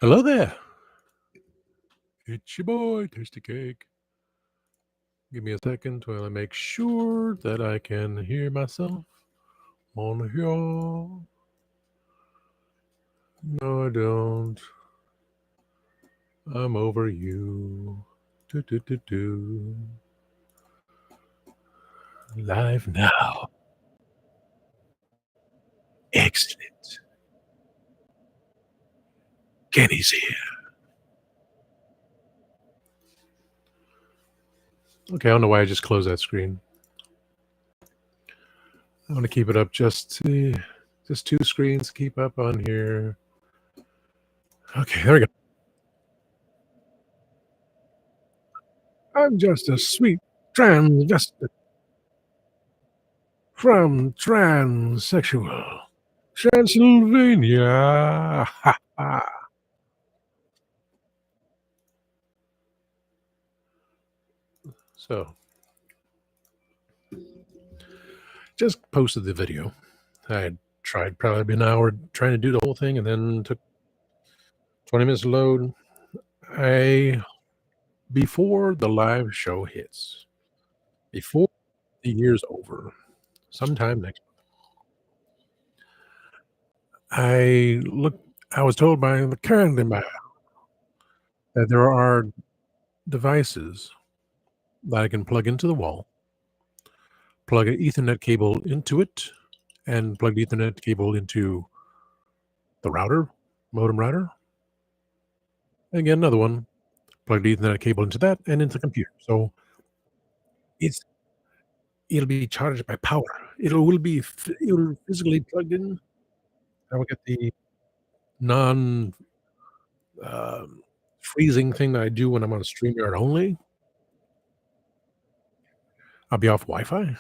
Hello there. It's your boy, Tasty Cake. Give me a second while I make sure that I can hear myself on here. No, I don't. I'm over you. Do, do, do, do. Live now. Excellent. Kenny's here. Okay, I don't know why I just closed that screen. I want to keep it up just two screens to keep up on here. Okay, there we go. I'm just a sweet transvestite from transsexual Transylvania. Ha, ha. So, just posted the video. I had tried probably an hour trying to do the whole thing and then took 20 minutes to load. Before the live show hits, before the year's over, sometime next month, I was told by the candy man that there are devices that I can plug into the wall, plug an Ethernet cable into it, and plug the Ethernet cable into the modem router, and get another one, plug the Ethernet cable into that and into the computer. So it's it'll be charged by power. It'll physically plugged in. I will get the non freezing thing that I do when I'm on a StreamYard only. I'll be off Wi-Fi.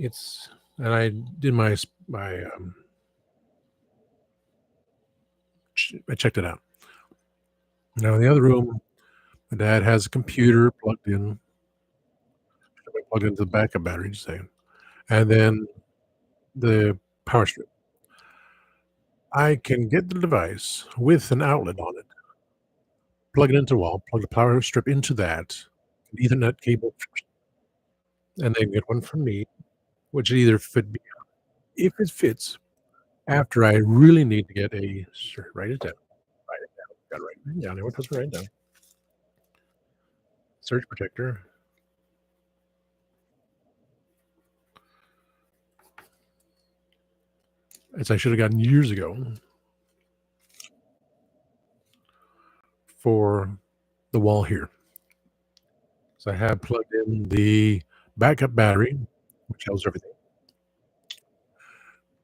And I did I checked it out. Now in the other room, my dad has a computer plugged in, plugged into the backup battery, just saying, and then the power strip. I can get the device with an outlet on it, plug it into the wall, plug the power strip into that, an Ethernet cable, and then get one from me, which either fit me if it fits after I really need to get write it down. Write it down. Gotta write it down. Everyone supposed to write it down. Surge protector. As I should have gotten years ago for the wall here. So I have plugged in the backup battery, which holds everything,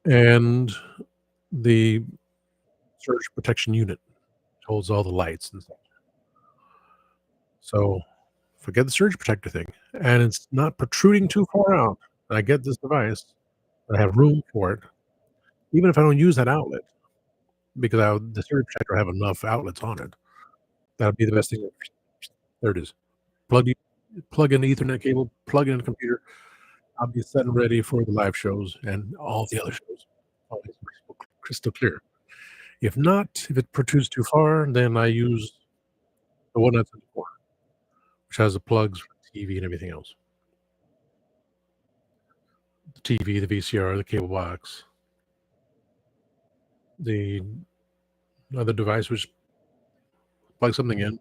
and the surge protection unit, which holds all the lights and stuff. So forget the surge protector thing, and it's not protruding too far out. I get this device, I have room for it, even if I don't use that outlet, because the surge protector have enough outlets on it. That would be the best thing. There it is. Plug in the Ethernet cable, plug in the computer. I'll be set and ready for the live shows and all the other shows. Always crystal clear. If not, if it protrudes too far, then I use the one that's before, which has the plugs for the TV and everything else. The TV, the VCR, the cable box, the other device which plugs something in.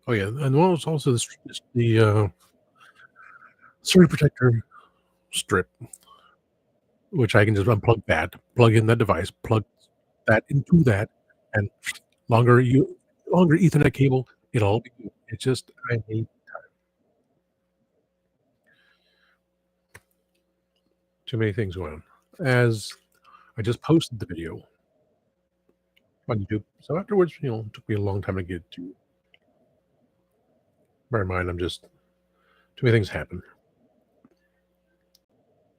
Oh yeah, and also the surge protector strip, which I can just unplug that, plug in that device, plug that into that, and longer Ethernet cable, it'll all be good. It's just I need too many things going on. As I just posted the video on YouTube, so afterwards, it took me a long time to get to. Bear in mind, too many things happen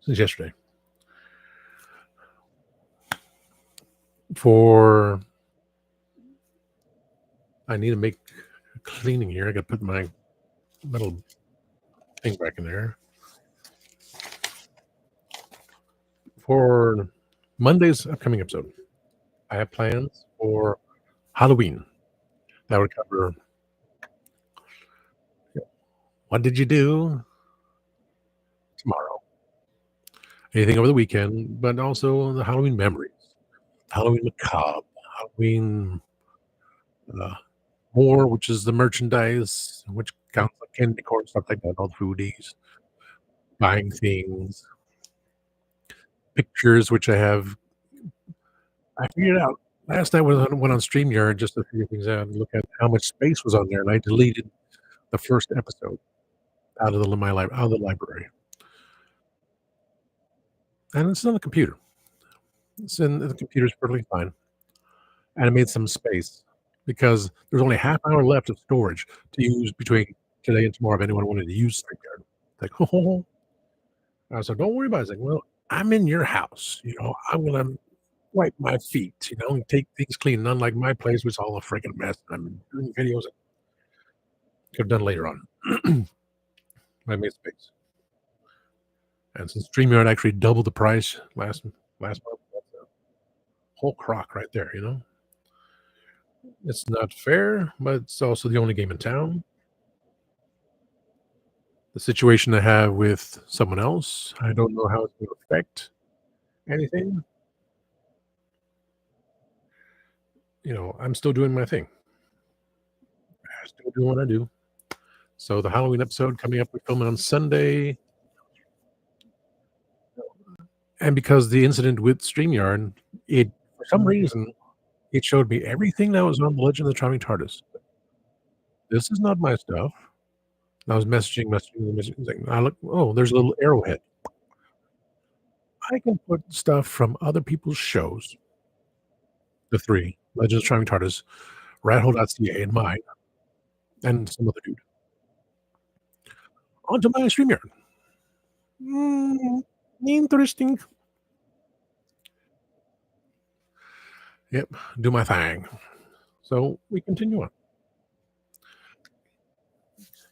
since yesterday. I need to make cleaning here. I got to put my metal thing back in there. For Monday's upcoming episode, I have plans for Halloween. That would cover what did you do tomorrow, anything over the weekend, but also the Halloween memories, Halloween macabre, Halloween uh, more, which is the merchandise, which counts like candy corn, stuff like that, all the foodies, buying things, pictures, which I figured out last night when I went on StreamYard just to figure things out and look at how much space was on there, and I deleted the first episode out of the library, and it's on the computer. It's in the computer's perfectly fine, and I made some space because there's only half hour left of storage to use between today and tomorrow if anyone wanted to use StreamYard. Like, "Oh." I said, "Don't worry about it." It's like, "Well, I'm in your house, I'm gonna wipe my feet, and take things clean, unlike my place was all a freaking mess. I'm doing videos I could have done later on." I made space. And since StreamYard actually doubled the price last month, that's a whole crock right there. It's not fair, but it's also the only game in town. The situation I have with someone else, I don't know how it's gonna affect anything. I'm still doing my thing. I still do what I do. So the Halloween episode coming up, we're filming on Sunday, and because the incident with StreamYard, it for some reason, it showed me everything that was on the Legend of the Charming TARDIS. This is not my stuff. I was messaging. I look, oh, there's a little arrowhead. I can put stuff from other people's shows, the 3, Legend of the Charming TARDIS, Rathole.ca, and mine, and some other dude, onto my StreamYard. Mm, interesting. Yep, do my thing. So we continue on.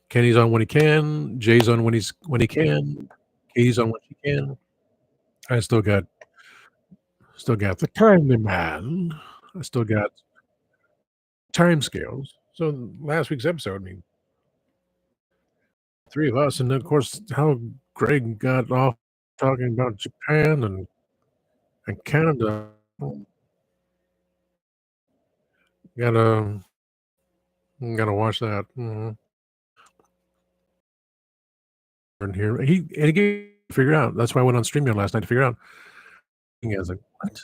Kenny's on when he can. Jay's on when he can. Katie's on when she can. I still got the timely man. I still got time scales. So last week's episode, I mean, 3 of us, and then of course how Greg got off talking about Japan and Canada. Gotta gotta watch that. And here he gave figure out. That's why I went on StreamYard last night to figure out. I was like, "What?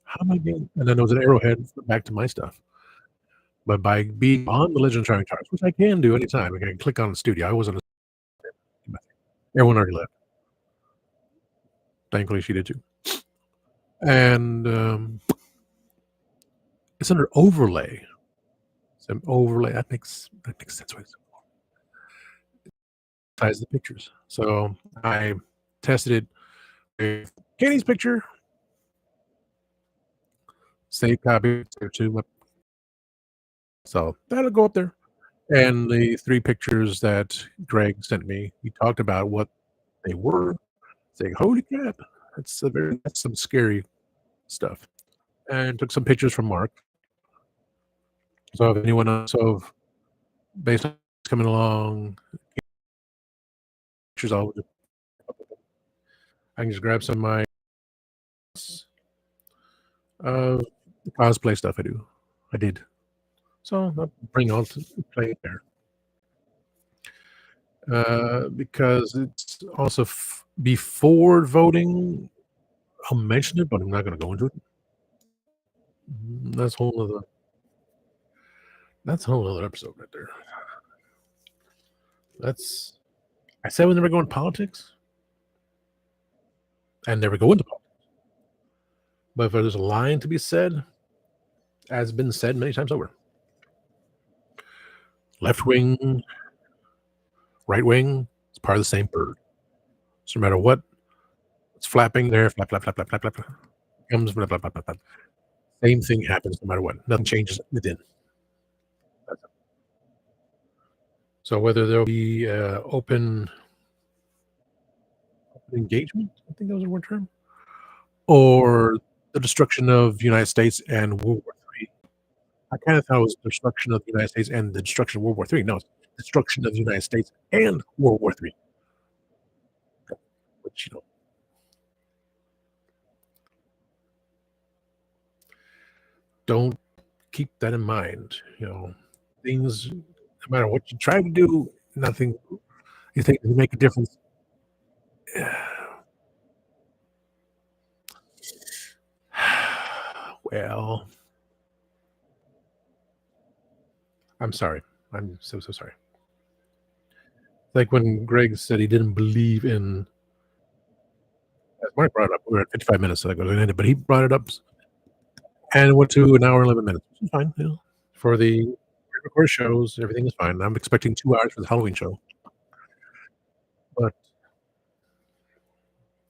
How am I getting?" And then there was an arrowhead back to my stuff. But by being on the Legend of Shining Stars, which I can do anytime, I can click on the studio. I wasn't. Everyone already left. Thankfully, she did too. And it's under overlay. So overlay that makes sense. Size the pictures. So I tested it with Katie's picture, save copy to so that'll go up there. And the 3 pictures that Greg sent me, he talked about what they were, saying, "Holy crap, that's some scary stuff." And took some pictures from Mark. So if anyone else of based on what's coming along, pictures I can just grab some of my cosplay stuff I do. I did. So I'll bring all to play there. Because it's also before voting, I'll mention it, but I'm not gonna go into it. That's a whole other episode right there. That's I said we never go in politics and never go into politics. But if there's a line to be said, as been said many times over, left wing, right wing, it's part of the same bird. So no matter what, it's flapping there, flap, flap, flap, flap, flap, flap, comes flap, flap, flap, flap, flap. Same thing happens no matter what. Nothing changes within. So whether there'll be open engagement, I think that was a word term, or the destruction of the United States and World War III. I kinda thought it was destruction of the United States and the destruction of World War III. No, it's destruction of the United States and World War III, which, don't keep that in mind, things no matter what you try to do, nothing you think will make a difference. Well, I'm sorry. I'm so, so sorry. Like when Greg said he didn't believe in as Mark brought it up, we were at 55 minutes, so that goes in it, but he brought it up and it went to an hour and 11 minutes, which is fine, for the pre-recorded shows, everything is fine. I'm expecting 2 hours for the Halloween show, but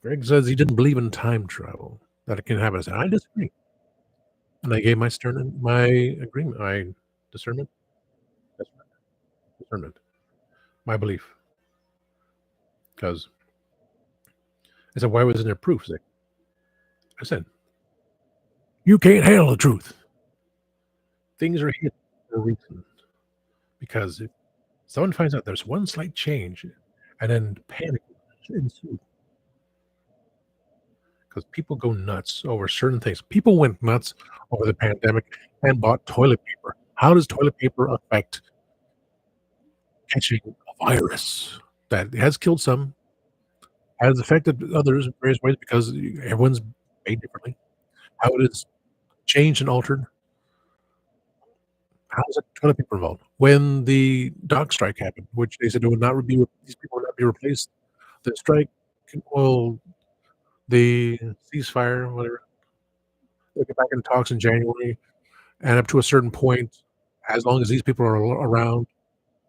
Greg says he didn't believe in time travel, that it can happen. I said, "I disagree." And I gave my agreement, my discernment, that's right, discernment, my belief, 'cause I said, "Why wasn't there proof?" He's like, I said, "You can't handle the truth. Things are hidden for a reason, because if someone finds out there's one slight change and then panic ensues, because people go nuts over certain things. People went nuts over the pandemic and bought toilet paper. How does toilet paper affect catching a virus that has killed some, has affected others in various ways because everyone's made differently? How it is changed and altered? How is it toilet paper involved? When the dock strike happened, which they said it would not be these people would not be replaced, the strike well, the ceasefire, whatever, they'll get back into talks in January, and up to a certain point, as long as these people are around,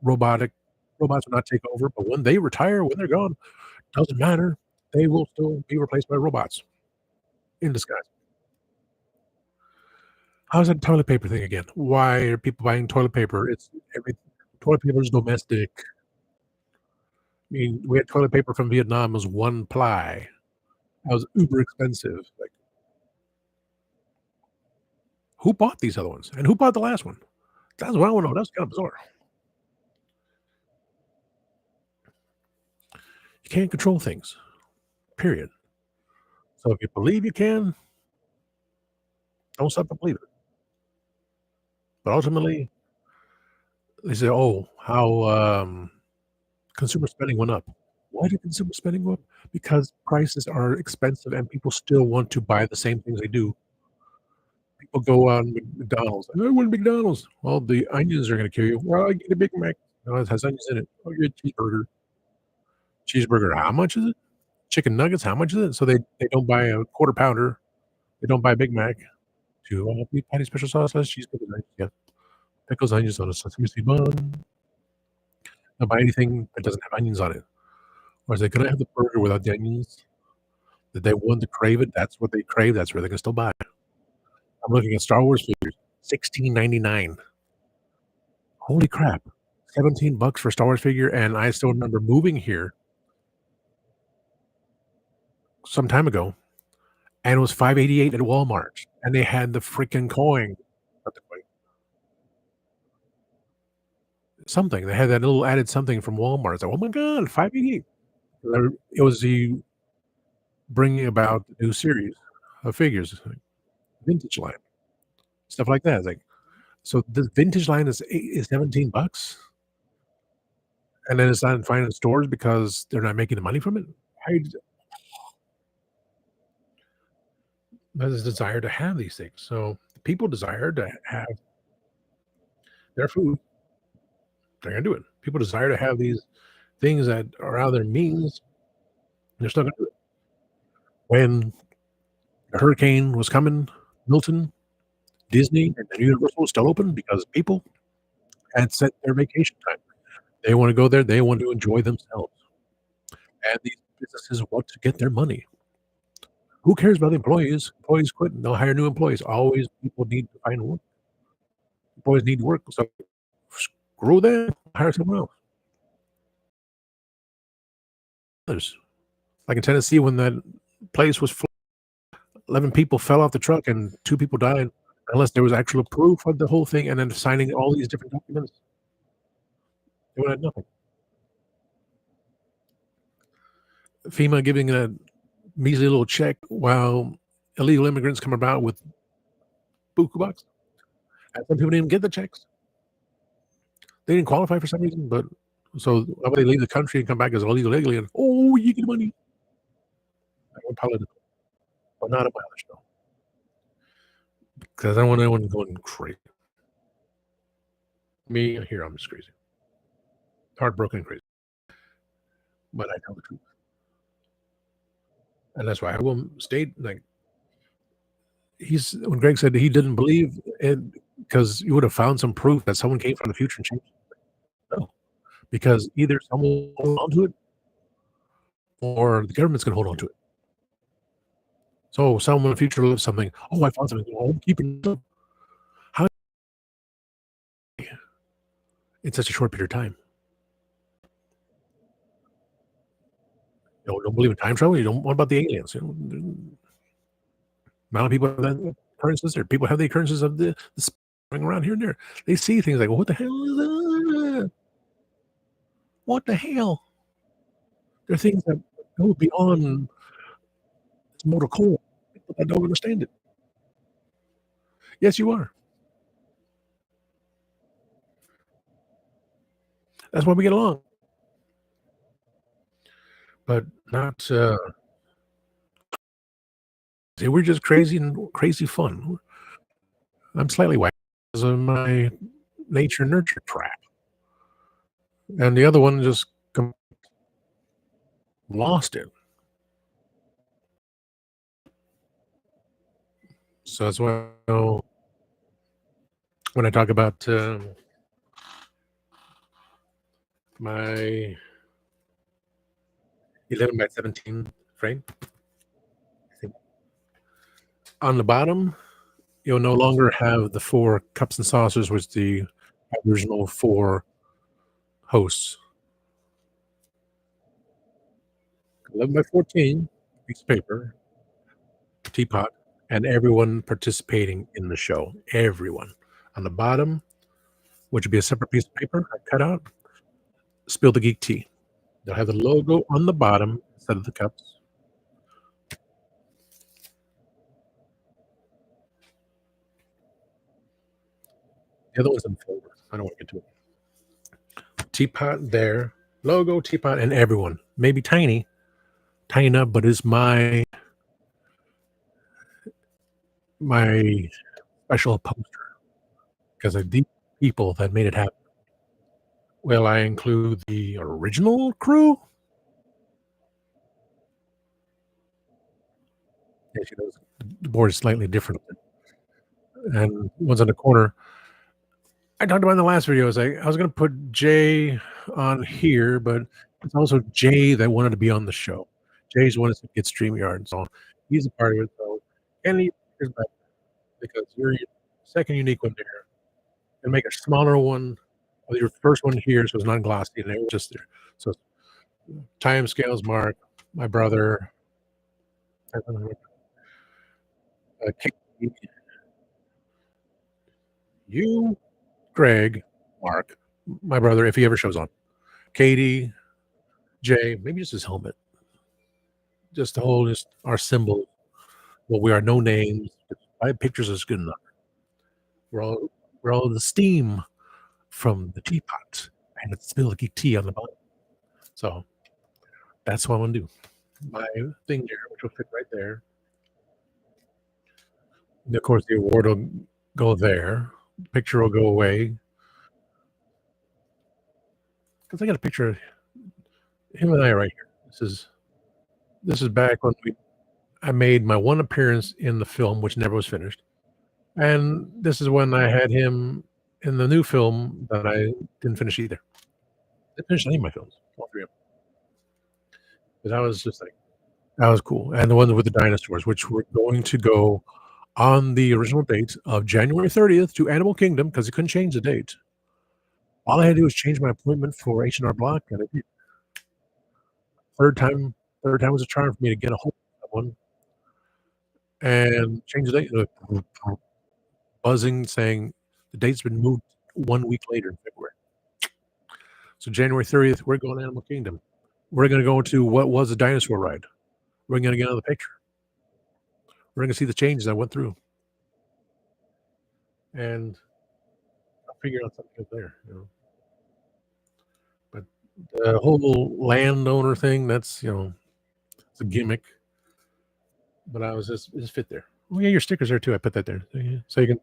robotic robots will not take over, but when they retire, when they're gone, doesn't matter. They will still be replaced by robots in disguise. How's that toilet paper thing again? Why are people buying toilet paper? It's every toilet paper is domestic. I mean, we had toilet paper from Vietnam, it was 1 ply. That was uber expensive. Like, who bought these other ones? And who bought the last one? That's what I wanna know. That's kinda bizarre. You can't control things, period. So if you believe you can, don't stop to believe it. But ultimately, they say, "Oh, how, consumer spending went up." Why did consumer spending go up? Because prices are expensive and people still want to buy the same things they do. People go on McDonald's, "I want McDonald's." Well, the onions are gonna kill you. "Well, I get a Big Mac." "No, it has onions in it." "Oh, get a cheeseburger." "Cheeseburger, how much is it?" "Chicken nuggets, how much is it?" So they don't buy a quarter pounder. They don't buy a Big Mac. "2 beef patty, special sauce, lettuce, cheese, pickles, onions." Yeah. Pickles, onions on a sesame seed bun. They'll buy anything that doesn't have onions on it. Or say, "Can I have the burger without the onions?" Did they want to crave it? That's what they crave, that's where they can still buy it. I'm looking at Star Wars figures, 16.99. Holy crap. 17 bucks for a Star Wars figure, and I still remember moving here some time ago, and it was 5.88 at Walmart, and they had the freaking coin. Not the coin, something. They had that little added something from Walmart. It's like, "Oh my god, 5.88." It was the bringing about the new series of figures, like vintage line, stuff like that. It's like, so the vintage line is 17 bucks, and then it's not finding in stores because they're not making the money from it? I There's a desire to have these things. So people desire to have their food, they're gonna do it. People desire to have these things that are out of their means, they're still gonna do it. When the hurricane was coming, Milton, Disney, and Universal was still open because people had set their vacation time. They wanna go there, they want to enjoy themselves, and these businesses want to get their money. Who cares about the employees? Employees quit, and they'll hire new employees. Always people need to find work. Employees need to work, so screw them, hire someone else. Others. Like in Tennessee when that place was 11 people fell off the truck and 2 people died. unless there was actual proof of the whole thing and then signing all these different documents, they would have nothing. FEMA giving a measly little check while illegal immigrants come about with buku bucks, and some people didn't even get the checks. They didn't qualify for some reason, but so why would they leave the country and come back as illegal alien? "Oh, you get money." I went political, but not at my other show, 'cause I don't want anyone going crazy. Me, here, I'm just crazy. Heartbroken and crazy, but I tell the truth, and that's why I will state, like, he's when Greg said he didn't believe it because you would have found some proof that someone came from the future and changed it. No, because either someone will hold on to it or the government's gonna hold on to it. So someone in the future lives something, "Oh, I found something. Oh, I'm keeping it." How in such a short period of time? You don't believe in time travel? You don't what about the aliens? You know, the amount of people have that occurrences or people have the occurrences of the going around here and there. They see things like, "Well, what the hell is that? What the hell?" There are things that go beyond this mortal coil. People that don't understand it. Yes, you are. That's why we get along, but not, see, we're just crazy and crazy fun. I'm slightly wacky because of my nature nurture trap, and the other one just lost it. So that's why when I talk about, my 11 by 17 frame, on the bottom, you'll no longer have the 4 cups and saucers, which the original 4 hosts. 11 by 14 piece of paper, teapot, and everyone participating in the show. Everyone. On the bottom, which would be a separate piece of paper I cut out, Spill the Geek tea. They'll have the logo on the bottom instead of the cups. The other one's in the folder. I don't want to get to it. Teapot there, logo, teapot, and everyone. Maybe tiny, tiny enough, but it's my special poster because of the people that made it happen. Will I include the original crew? Yes, you know, the board is slightly different, and one's in the corner. I talked about in the last video, is I was gonna put Jay on here, but it's also Jay that wanted to be on the show. Jay's the one that get StreamYard, so he's a part of it, so Kenny is back because you're your second unique one there, and make a smaller one of your first one here, so it's not glossy, and it was just there. So time scales, Mark, my brother, Katie, you, Greg, Mark, my brother, if he ever shows on, Katie, Jay, maybe just his helmet, just to hold just our symbol. Well, we are no names. 5 pictures is good enough. We're all the steam from the teapot, and it's spilled geek tea on the bottom. So that's what I'm gonna do. My thing there, which will fit right there. And of course, the award will go there. The picture will go away because I got a picture of him and I right here. This is back when I made my one appearance in the film, which never was finished, and this is when I had him in the new film that I didn't finish either. I didn't finish any of my films, all 3 of them, 'cause I was just like that was cool, and the ones with the dinosaurs, which were going to go on the original date of January 30th to Animal Kingdom because he couldn't change the date. All I had to do was change my appointment for H&R Block, and I did. 3rd time 3rd time was a charm for me to get a hold of someone and change the date. buzzing saying the date's been moved 1 week later in February. So January 30th, we're going to Animal Kingdom. We're gonna go to what was a dinosaur ride. We're gonna get another picture. We're gonna see the changes I went through, and I'll figure out something up there, you know? But the whole landowner thing, that's, it's a gimmick, but I was just fit there. Oh, yeah, your sticker's there too. I put that there. So, yeah, so you can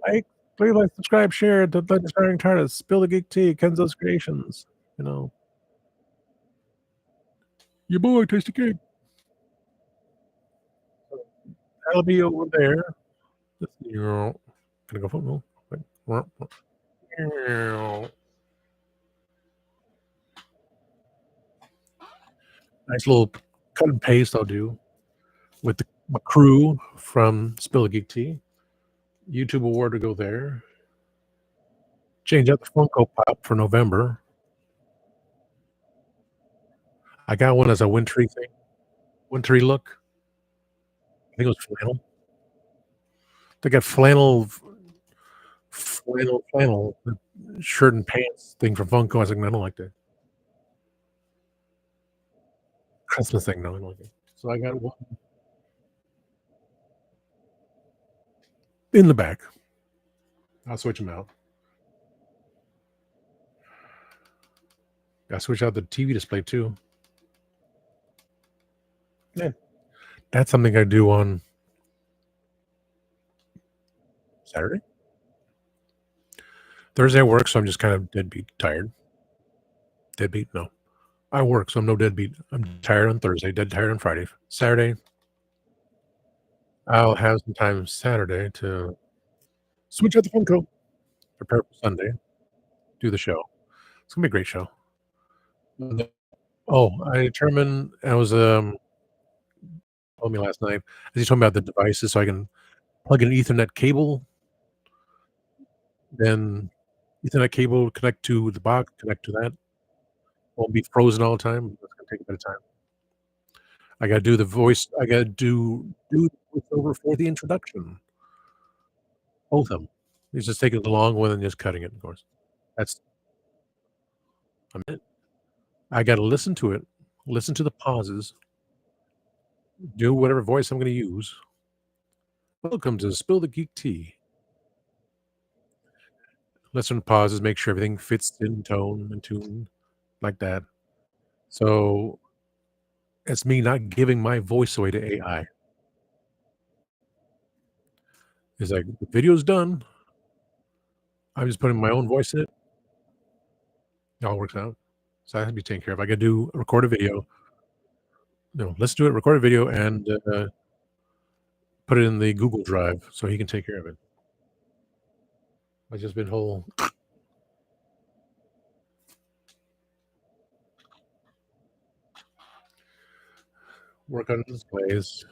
like, please like, subscribe, share, the Inspiring Tardis, Spill the Geek Tea, Kenzo's Creations, you know, your boy Tasty Cake. So that'll be over there. Just, gonna go for no. Nice little cut and paste I'll do with my crew from Spill the Geek Tea. YouTube award to go there. Change out the Funko Pop for November. I got one as a wintry thing, wintry look. I think it was flannel. They got flannel, the shirt and pants thing from Funko. I was like, "No, I don't like that Christmas thing. No, I don't like it." So I got one in the back. I'll switch them out. I switch out the TV display too. Yeah, that's something I do on Saturday. Thursday I work, so I'm just kind of deadbeat tired. Deadbeat? No. I work, so I'm no deadbeat. I'm tired on Thursday, dead tired on Friday. Saturday, I'll have some time Saturday to switch out the Funko, prepare for Sunday, do the show. It's gonna be a great show. And then I determined I was, told me last night, as he told me about the devices so I can plug in an Ethernet cable, then Ethernet cable connect to the box, connect to that, won't be frozen all the time. That's gonna take a bit of time. I gotta do the voice I gotta do the voiceover for the introduction, both of them. It's just taking the long one and just cutting it, of course. That's I'm in. I gotta listen to it, listen to the pauses, do whatever voice I'm gonna use. "Welcome to Spill the Geek Tea." Listen to pauses, make sure everything fits in tone and tune like that. So, it's me not giving my voice away to AI. It's like, "The video's done. I'm just putting my own voice in it." It all works out. So, that has to be taken care of. I gotta do record a video, listen to it, record a video, and, put it in the Google Drive so he can take care of it. I've just been whole work on displays.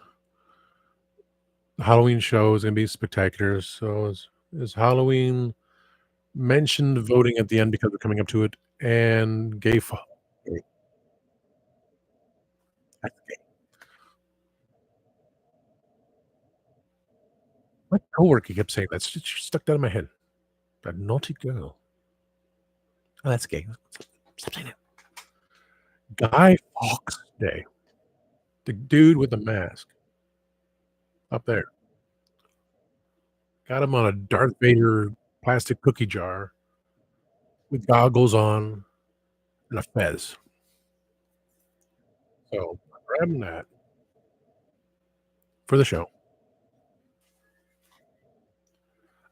The Halloween show is gonna be spectacular. So is Halloween mentioned voting at the end because we're coming up to it, and gay f my coworker kept saying that, she stuck that in my head. That naughty girl. Oh, that's gay. Stop saying it. Guy Fawkes Day. The dude with the mask up there. Got him on a Darth Vader plastic cookie jar with goggles on and a fez. So, I'm grabbing that for the show.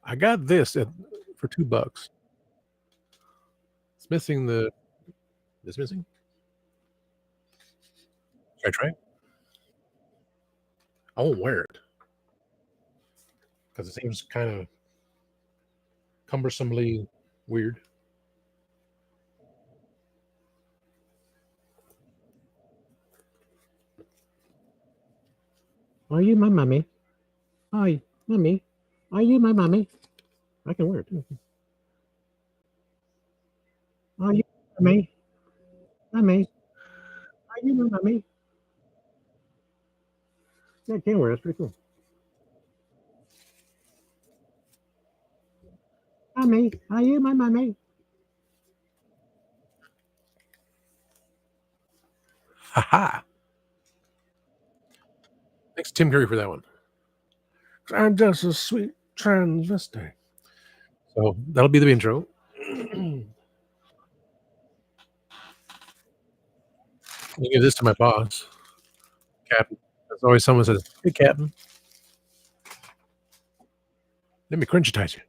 I got this at for $2. It's missing the It's missing? Should I try it? I won't wear it because it seems kinda cumbersomely weird. Are you my mommy? Hi, mommy. Are you my mommy? I can wear it too. Are you mommy? Mommy, are you my mommy? Yeah, I can wear it. That's pretty cool. Mommy, are you my mommy? Ha ha! Thanks, Tim Curry, for that one. I'm just a sweet transvestite. So that'll be the intro. I give this to my boss, Captain. There's always someone says, "Hey, Captain, let me crunchitize you."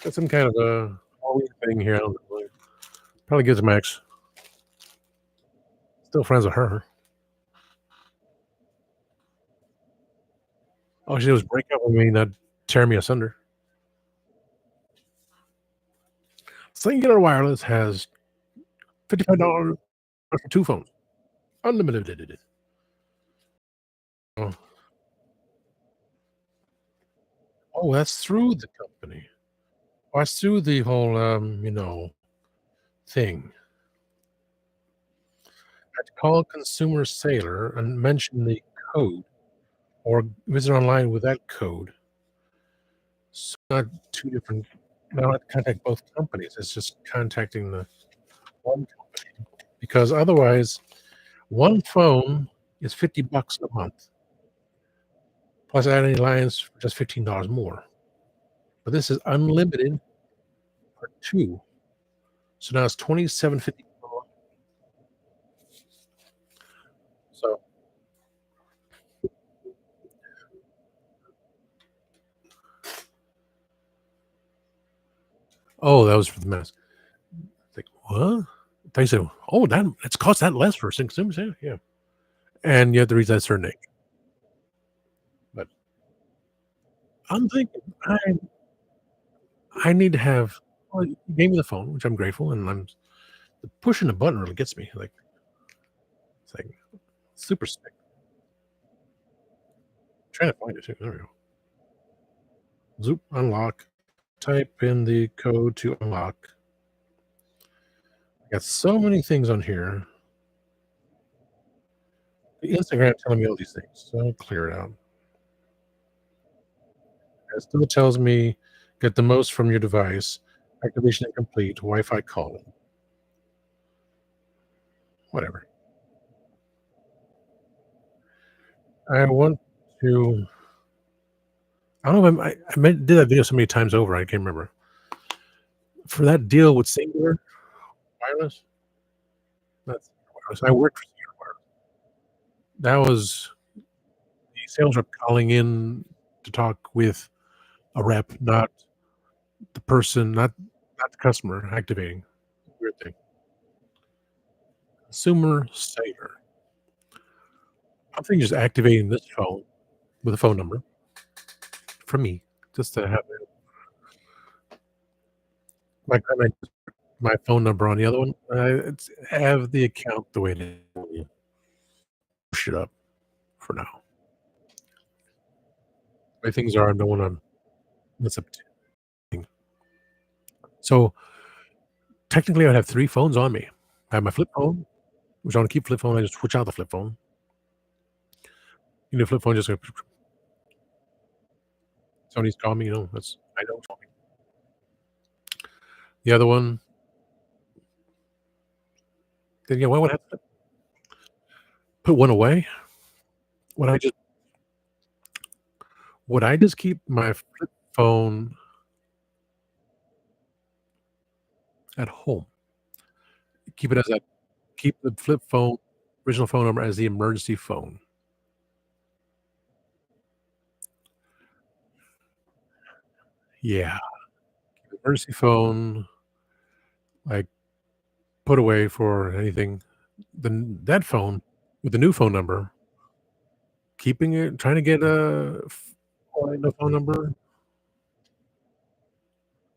Got some kind of a Halloween thing here. I don't know. Probably gives my ex. Still friends with her. All she did was break up with me, not tear me asunder. Singular Wireless has $55 for 2 phones. Unlimited. Oh, oh, that's through the company. Oh, that's through the whole, thing. Had to call Consumer Sailor and mention the code or visit online with that code. So not 2 different I don't have to contact both companies. It's just contacting the one company because otherwise, one phone is $50 a month, plus add any lines for just $15 more. But this is unlimited for 2. So now it's 27.50 per month. So, oh, that was for the mask. Like, what? They said, "Oh, it's cost that less for a consumer sale?" Yeah. And you have to reach that certain age. But I'm thinking I need to have well, you gave me the phone, which I'm grateful, and I'm pushing the button really gets me, like, it's like super sick. Trying to find it too. There we go. Zoop, unlock. Type in the code to unlock. I got so many things on here. The Instagram telling me all these things, so I'll clear it out. It still tells me get the most from your device. Activation incomplete. Wi-Fi calling. Whatever. I want to. I don't know if did that video so many times over. I can't remember. For that deal with Singular Wireless, not Singular Wireless. I worked for Singular Wireless. That was the sales rep calling in to talk with a rep, not the person, not the customer activating. Weird thing. Consumer saver. I'm thinking just activating this phone with a phone number from me, just to have it like my phone number on the other one. It's have the account the way it is. You push it up for now. The way things are, I don't wanna mess up anything. So, technically, I'd have 3 phones on me. I have my flip phone, which I wanna keep flip phone, I just switch out the flip phone. Flip phone just go somebody's calling me, that's I don't call me. The other one, then, why would I have to put one away? Would I just would I just keep my flip phone at home? Keep it as a keep the flip phone original phone number as the emergency phone. Yeah, emergency phone, like, put away for anything. Then that phone with the new phone number, keeping it trying to get a find a phone number.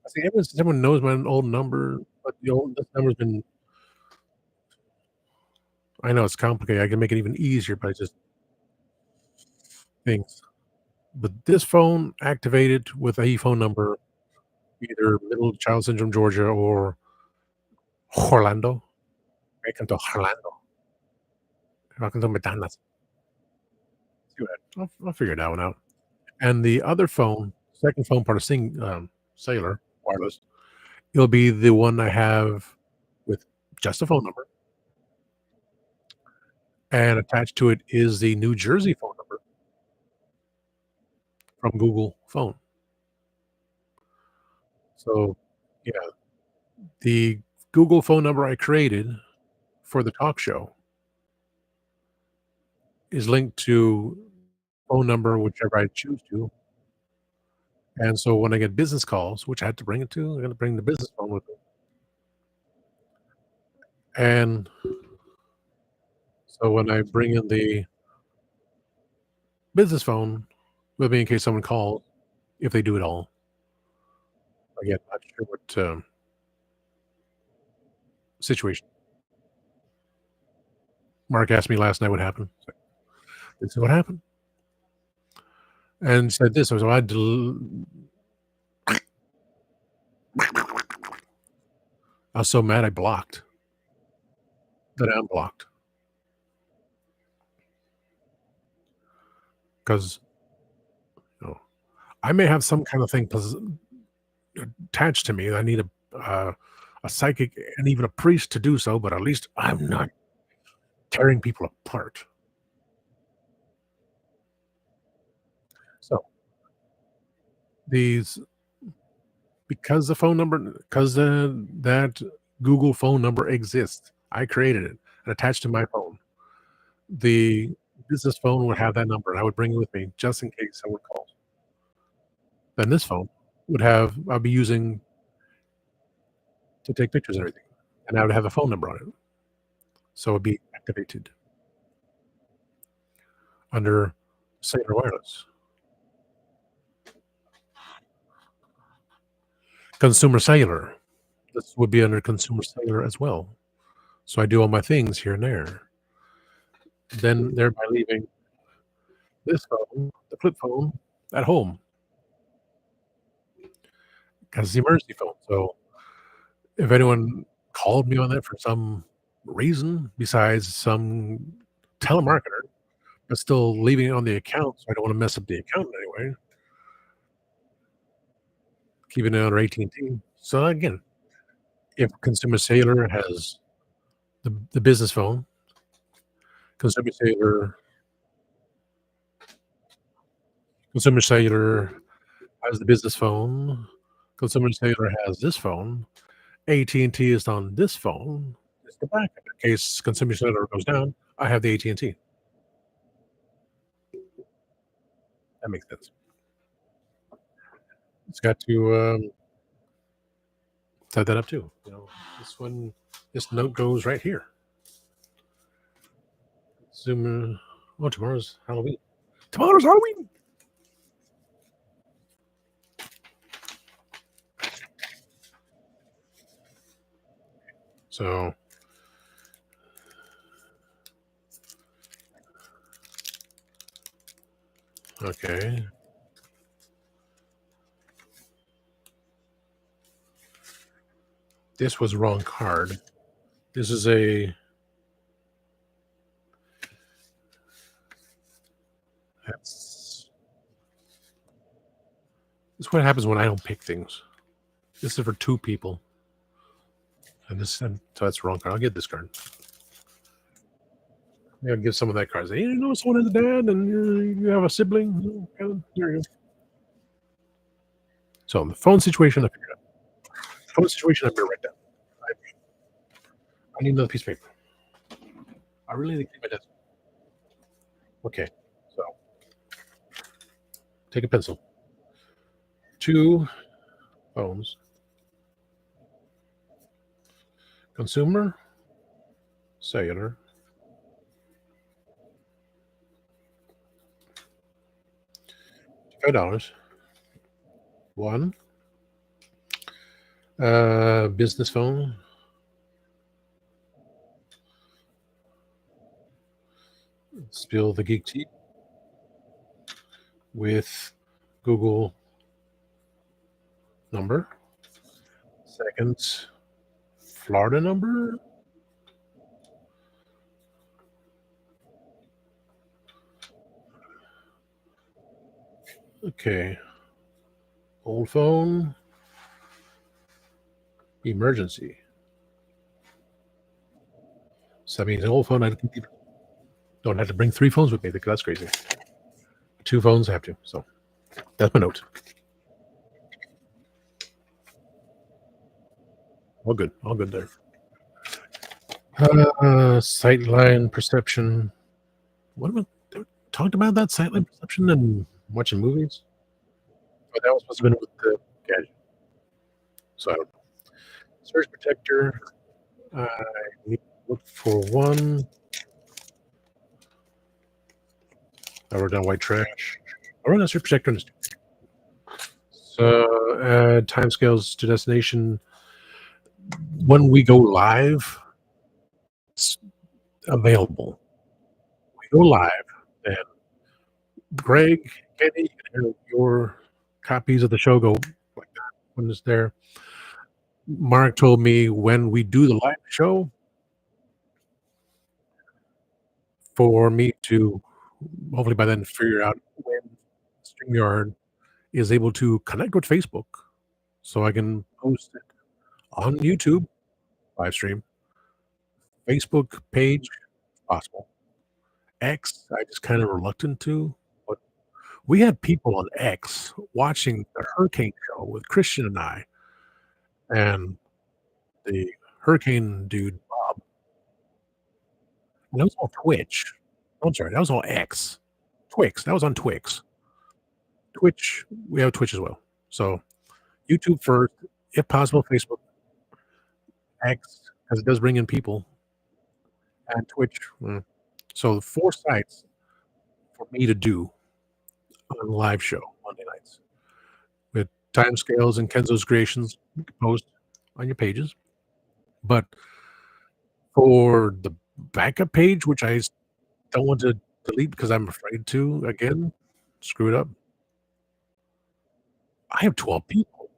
I see everyone knows my old number, but this number's been I know it's complicated. I can make it even easier by just things. But this phone activated with a phone number, either Middle Child Syndrome, Georgia, or Orlando. Welcome to Orlando. Welcome to McDonald's. See what I'll figure that one out. And the other phone, second phone part of Sing, cellular, wireless, it'll be the one I have with just a phone number, and attached to it is the New Jersey phone number from Google Phone. So, yeah, the Google phone number I created for the talk show is linked to phone number whichever I choose to, and so when I get business calls, which I had to bring it to, I gotta bring the business phone with me, and so when I bring in the business phone with me in case someone calls, if they do at all, again, not sure what, situation. Mark asked me last night what happened. This is what happened, and said this, I was, "Well, I was so mad I blocked, that I unblocked, 'cause, you know, I may have some kind of thing attached to me. I need a psychic and even a priest to do so, but at least I'm not tearing people apart. So these because the phone number because the that Google phone number exists, I created it and attached to my phone. The business phone would have that number, and I would bring it with me just in case someone calls. Then this phone would have I'll be using to take pictures and everything, and I would have a phone number on it, so it'd be activated under Cellular Wireless. Consumer Cellular. This would be under Consumer Cellular as well. So I do all my things here and there. Then thereby leaving this phone, the flip phone, at home as the emergency phone. So if anyone called me on that for some reason besides some telemarketer, but still leaving it on the account, so I don't wanna mess up the account in any way, keeping it under AT&T. So again, if Consumer Cellular has the business phone, Consumer Cellular Consumer Cellular has the business phone, Consumer Cellular has this phone, AT&T is on this phone, it's the backup in case Consumer Cellular goes down, I have the AT&T. That makes sense. It's got to, set that up too, this one this note goes right here. Consumer oh, tomorrow's Halloween. Tomorrow's Halloween! So, okay. This was the wrong card. This is a that's this is what happens when I don't pick things. This is for 2 people, and so that's the wrong card. I'll get this card. Yeah, give someone that card. Say, "Hey, you know someone has a dad and you have a sibling?" There you go. So, the phone situation, I figured out. Phone situation, I'm gonna write down. I need another piece of paper. I really need to clean my desk. Okay, so take a pencil. 2 phones. Consumer, cellular, $5. 1, business phone, spill the geek tea with Google number. Second, Florida number. Okay, old phone. emergency. So that means an old phone. I don't have to bring 3 phones with me because that's crazy. 2 phones I have to. So that's my note. All good. All good there. Sightline perception. What about talked about that sightline perception and watching movies? But that was supposed to have been with the gadget. So I don't know. Surge protector. I need to look for one. I wrote down white trash. I wrote down surge protector. So timescales to destination. When we go live, it's available. We go live, and Greg, Kenny, and your copies of the show go like that when it's there. Mark told me when we do the live show for me to hopefully by then figure out when StreamYard is able to connect with Facebook so I can post it on YouTube live stream, Facebook page, if possible. X, I just kind of reluctant to, but we had people on X watching the hurricane show with Christian and I, and the hurricane dude, Bob, and that was on Twitch. I'm sorry, that was on X. Twix, that was on Twix. Twitch, we have Twitch as well. So YouTube first, if possible, Facebook, X, because it does bring in people, and Twitch. So 4 sites for me to do on a live show Monday nights with timescales and Kenzo's creations you can post on your pages. But for the backup page, which I don't want to delete because I'm afraid to again screw it up. I have 12 people.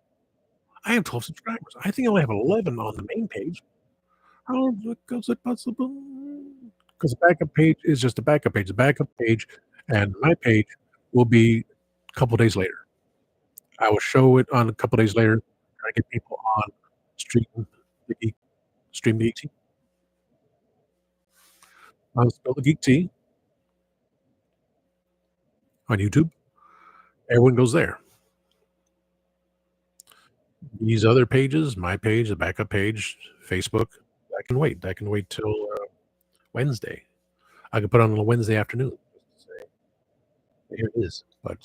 I have 12 subscribers. I think I only have 11 on the main page. How is it possible? Because the backup page is just a backup page. The backup page and my page will be a couple days later. I will show it on a couple days later, try to get people on stream the geek, stream the geek tea, on Spill the Geek Tea on YouTube. Everyone goes there. These other pages, my page, the backup page, Facebook, I can wait. I can wait till Wednesday. I can put on a Wednesday afternoon. Say, here it is. But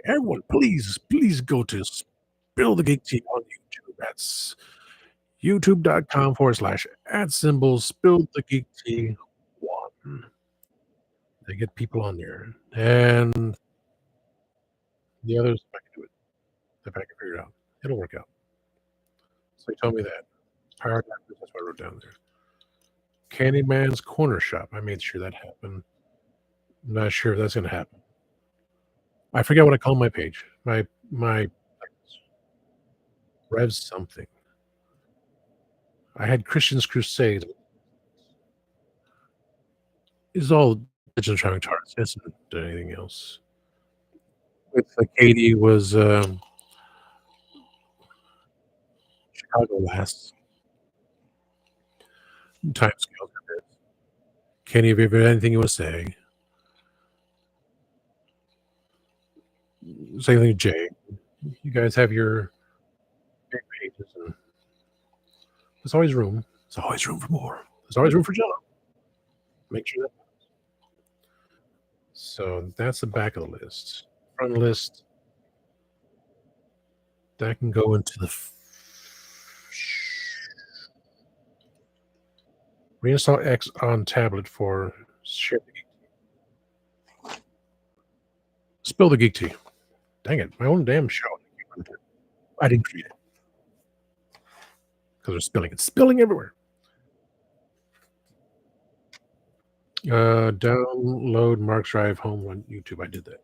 everyone, please go to Spill the Geek Tea on YouTube. That's youtube.com/@ Spill the Geek Tea 1. They get people on there. And the others, if I can do it, if I can figure it out, it'll work out. So they told me that. Power Adapters, that's what I wrote down there. Candyman's Corner Shop. I made sure that happened. I'm not sure if that's going to happen. I forget what I call my page. My Rev something. I had Christian's Crusade. It's all digital traffic charts. It isn't anything else. With Katie was Chicago last time scale. Kenny, if you have anything you want to say, same thing, Jay. You guys have your big pages, and there's always room. There's always room for more. There's always room for Jello. Make sure that. So that's the back of the list. Front list that can go into the reinstall X on tablet for share the geek. Spill the geek tea. Dang it, my own damn show. I didn't create it because they're spilling. It's spilling everywhere. Download Mark's Drive home on YouTube. I did that.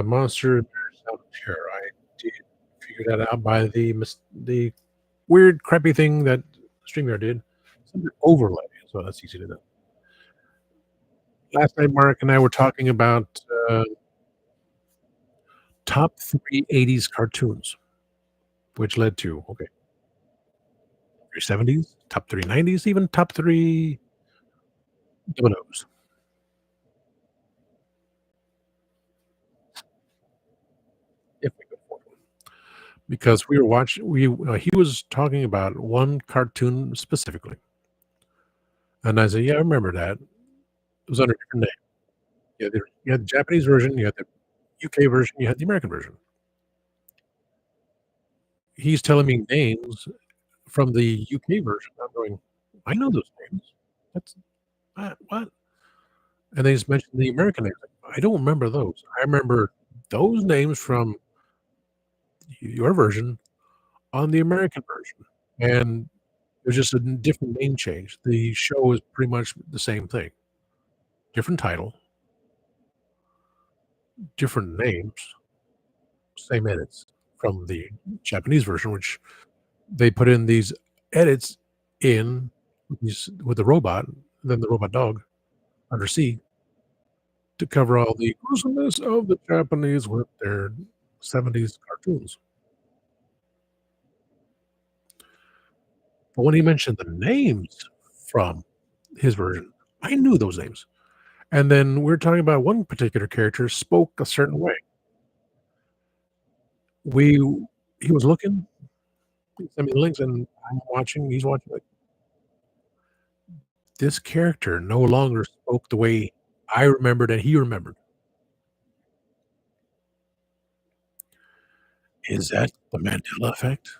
Monster Sound of Terror. I did figure that out by the weird crappy thing that StreamYard did. Some overlay, so that's easy to do. Last night, Mark and I were talking about Top 3 '80s cartoons, which led to, okay, 3 '70s, top 3 '90s, even top 3 dominoes, if we could afford one. Because we were watching he was talking about one cartoon specifically, and I said, "Yeah, I remember that." It was under a different name. You had the Japanese version, you had the UK version, you had the American version. He's telling me names from the UK version. I'm going, "I know those names. That's what?" And they just mentioned the American names. I don't remember those. I remember those names from your version on the American version, and there's just a different name change. The show is pretty much the same thing. Different title, different names, same edits from the Japanese version, which they put in these edits in these with the robot, then the robot dog undersea to cover all the gruesomeness of the Japanese with their '70s cartoons. But when he mentioned the names from his version, I knew those names. And then we're talking about one particular character spoke a certain way. We he was looking, he sent me the links, and I'm watching, he's watching, like, this character no longer spoke the way I remembered and he remembered. Is that the Mandela effect?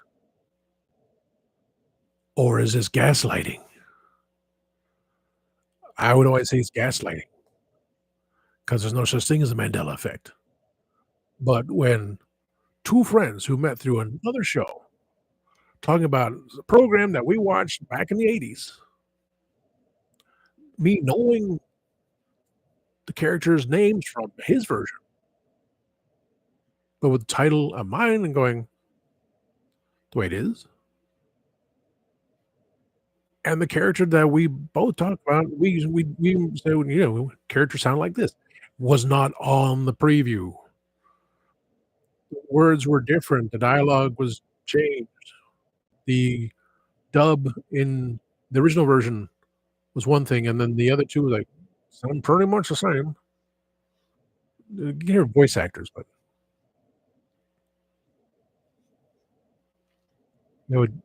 Or is this gaslighting? I would always say it's gaslighting because there's no such thing as a Mandela effect. But when 2 friends who met through another show talking about a program that we watched back in the '80s, me knowing the characters' names from his version, but with the title of mine and going, "The way it is," and the character that we both talked about, we said, "Characters sound like this," was not on the preview. Words were different, the dialogue was changed, the dub in the original version was one thing, and then the other 2 were like, sound pretty much the same. You hear voice actors, but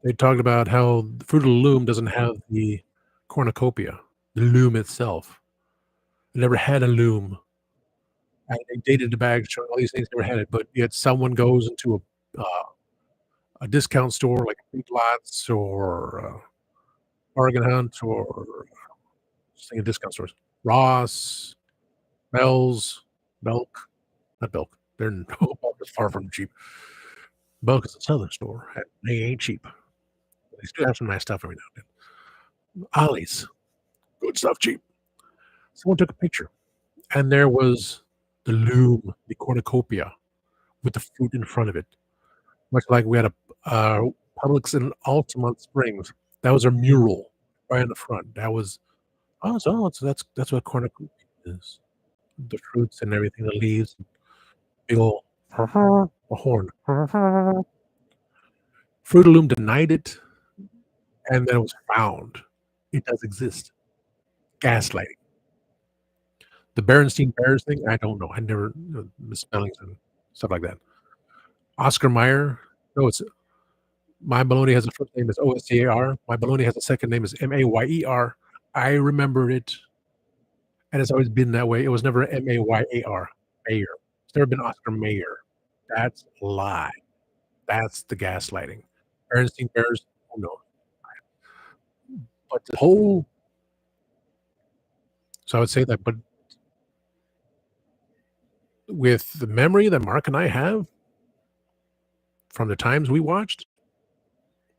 they talked about how Fruit of the Loom doesn't have the cornucopia, the loom itself. It never had a loom, and they dated the bag showing all these things, never had it, but yet someone goes into a discount store like Big Lots or, Bargain Hunt or just thinking discount stores, Ross, Bell's, Belk, not Belk, they're no Belk is far from cheap. Belk is a southern store, and they ain't cheap. They still have some nice stuff every now and then. Ollie's, good stuff, cheap. Someone took a picture, and there was the loom, the cornucopia with the fruit in front of it, much like we had a, Publix in Altamont Springs. That was a mural right in the front. That was oh, so that's what cornucopia is. The fruits and everything, the leaves, big ol' a horn. Fruit of Loom denied it, and then it was found. It does exist. Gaslighting. The Berenstein Bears thing, I don't know. I never misspellings and stuff like that. Oscar Mayer, no, it's My Baloney has a first name is Oscar. My Baloney has a second name is Mayer. I remember it, and it's always been that way. It was never Mayar, Mayer. It's never been Oscar Mayer. That's a lie. That's the gaslighting. Berenstein Bears, oh no. But the whole so I would say that, but with the memory that Mark and I have from the times we watched,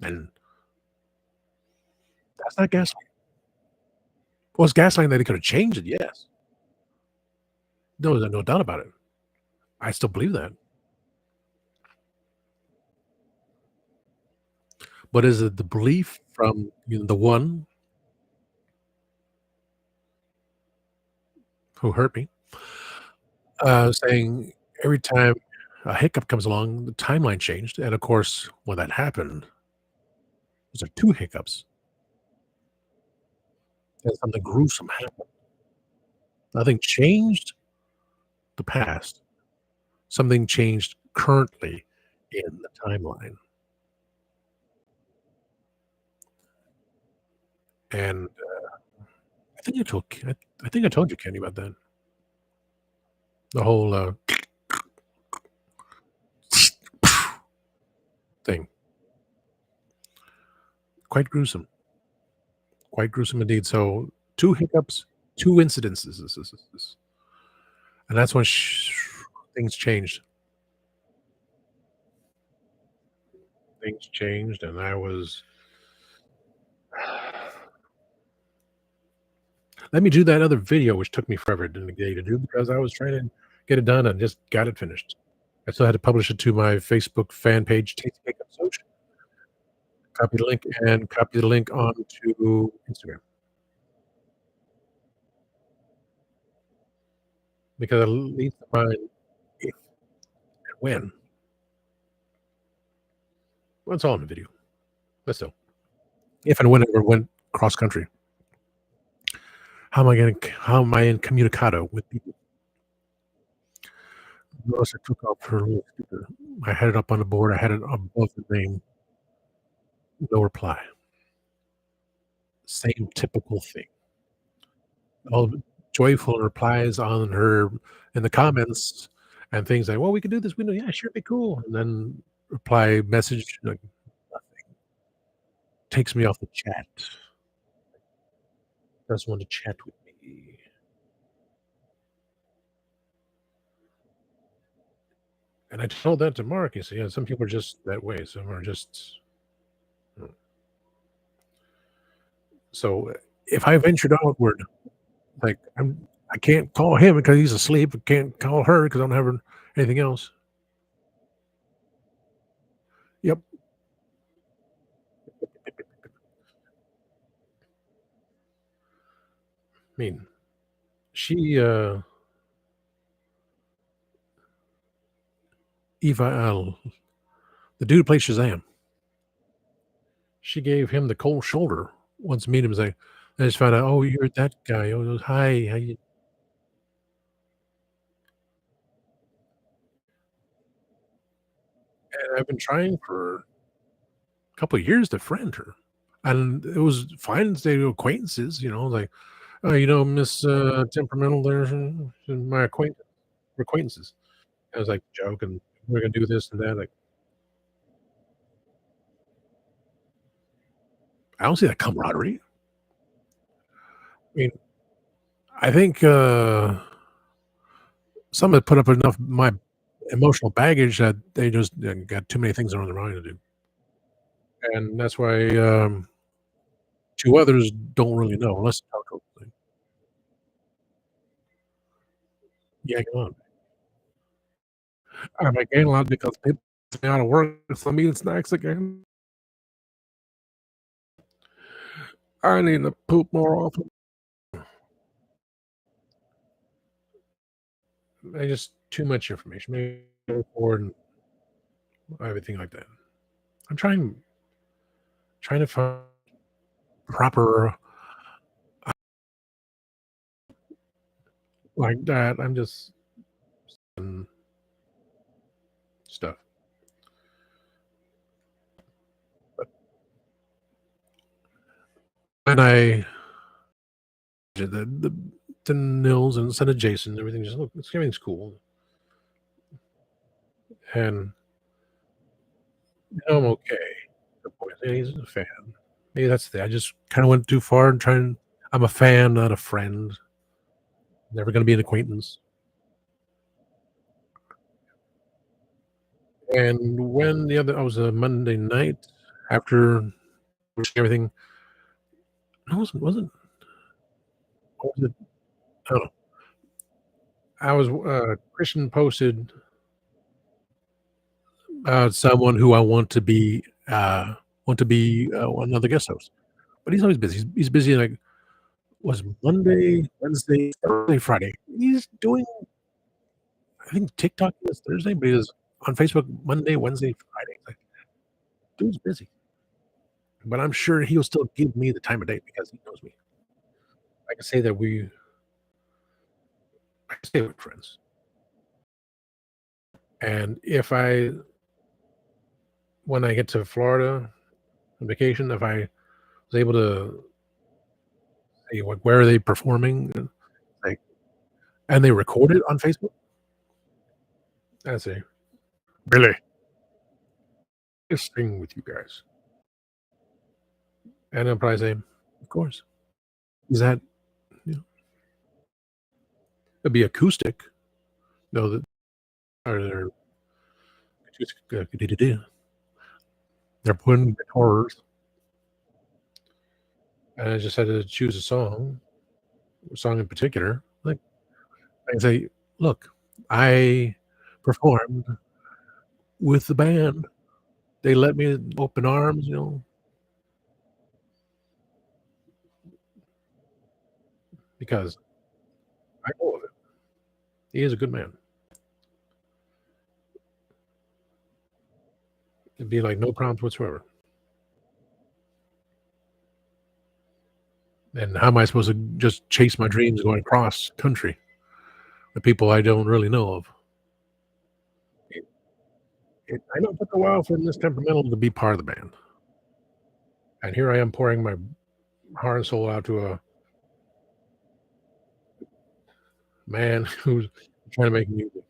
and that's not gaslighting. Well, it's gaslighting that he could have changed it, yes. No doubt about it. I still believe that. But is it the belief from, the one who hurt me, saying every time a hiccup comes along, the timeline changed, and of course, when that happened, those are 2 hiccups, and something gruesome happened. Nothing changed the past, something changed currently in the timeline, and I think I told you, Kenny, about that. The whole, thing. Quite gruesome, quite gruesome indeed. So, 2 hiccups, 2 incidences, and that's when things changed. Things changed, and I was let me do that other video, which took me forever during the day to do because I was trying to get it done and just got it finished. I still had to publish it to my Facebook fan page, Tasty Cake Social, copy the link, and copy the link onto Instagram because at least find if and when. Well, it's all in the video, but still, if and when it ever went cross country, how am I incommunicado with people? Notice I took off her little sticker. I had it up on the board. I had it above the name. No reply. Same typical thing. All the joyful replies on her in the comments and things like, "Well, we could do this. We know, yeah, sure, be cool." And then reply message like takes me off the chat. Doesn't want to chat with me. And I told that to Mark. He said, "Yeah, some people are just that way. Some are just." Mm. So if I ventured outward, like I can't call him because he's asleep. I can't call her because I don't have anything else. Yep. I mean, she Eva the dude who plays Shazam. She gave him the cold shoulder once meet him. Like, I just found out, oh, you're that guy. Oh, hi, how you? And I've been trying for a couple of years to friend her, and it was fine to stay acquaintances. Like, oh, Miss Temperamental. There's my acquaintances. I was like joking, we're gonna do this and that. Like, I don't see that camaraderie. I mean, I think some have put up enough my emotional baggage that they just got too many things on their mind to do, and that's why 2 others don't really know unless you talk to 'em, like, "Yeah, come on." I might gain a lot because people take me out of work, so I'm eating snacks again. I need to poop more often. I just too much information, maybe forward and everything like that. I'm trying to find proper like that. I'm just stuff. But when I did the Nils and instead of Jason, everything just look everything's cool. And I'm okay. The point he's a fan. Maybe that's the thing. I just kinda went too far and trying I'm a fan, not a friend. Never gonna be an acquaintance. And when the other I was a Monday night after everything no, it wasn't what was it? I don't know. I was, Christian posted someone who I want to be, another guest host, but he's always busy. He's busy, like, was Monday, Wednesday, Thursday, Friday. He's doing I think TikTok is Thursday, but he does on Facebook Monday, Wednesday, Friday. Like, dude's busy, but I'm sure he'll still give me the time of day because he knows me. I can say that I stay with friends, and if I when I get to Florida on vacation, if I was able to say, like, where are they performing, and, like and they record it on Facebook, I say, "Really? This thing with you guys." And they'll probably say, "Of course." Is that you know, it'd be acoustic. No, that or they're acoustic, they're putting guitars, and I just had to choose a song in particular. Like, I can say, "Look, I performed with the band. They let me in open arms, because I know of it. He is a good man." It'd be like no problems whatsoever. And how am I supposed to just chase my dreams going across country with people I don't really know of? It I know it took a while for this temperamental to be part of the band, and here I am pouring my heart and soul out to a man who's trying to make music,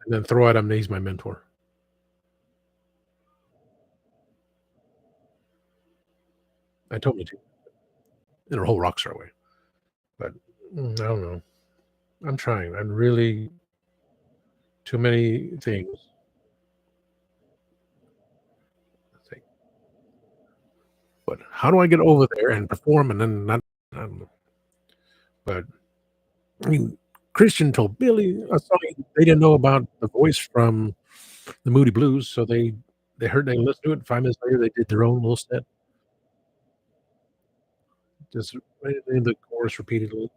and then throw at him that he's my mentor. I told me to in a whole rock star way, but, I don't know. I'm trying. I'm really too many things. I think, but how do I get over there and perform and then not I don't know. But, I mean, Christian told Billy a song they didn't know about the voice from the Moody Blues, so they listened to it, 5 minutes later, they did their own little set, just in the chorus repeatedly,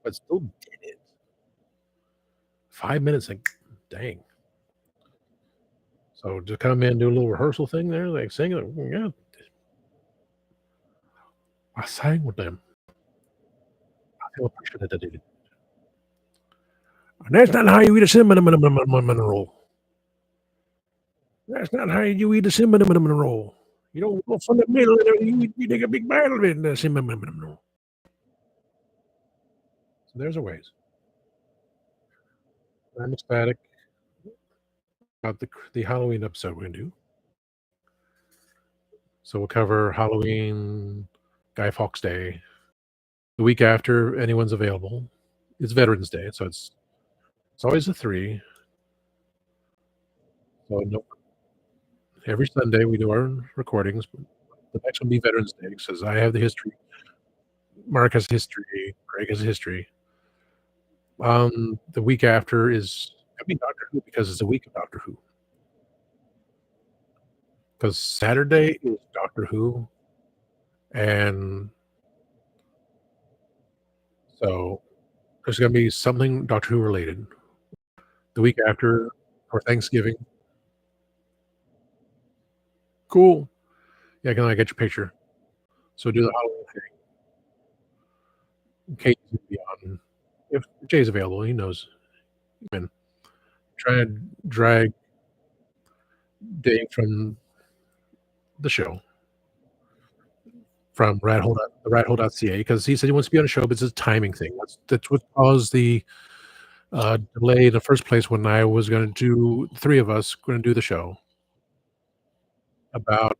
but still did it. 5 minutes, like, dang. So to come in, do a little rehearsal thing there, like, sing it, yeah, I sang with them. I feel appreciated. And that's not how you eat a cinnamon roll. That's not how you eat a cinnamon roll. You don't go from the middle and you take a big bite of it and a cinnamon roll. So there's a ways. I'm ecstatic about the Halloween episode we're gonna do. So we'll cover Halloween, Guy Fawkes Day. The week after anyone's available, it's Veterans Day, so it's always a 3. So no every Sunday we do our recordings. The next one will be Veterans Day because I have the history, Mark has history, Craig has history. The week after is gonna be Doctor Who because it's a week of Doctor Who. Because Saturday is Doctor Who, and so there's gonna be something Doctor Who related. The week after for Thanksgiving. Cool. Yeah, can I get your picture? So do the Halloween thing. Katie's gonna be on. If Jay's available, he knows. And try and drag Dave from the show, from rathole.ca, because he said he wants to be on the show, but it's a timing thing. That's what caused the, delay in the first place when I was gonna do 3 of us gonna do the show about,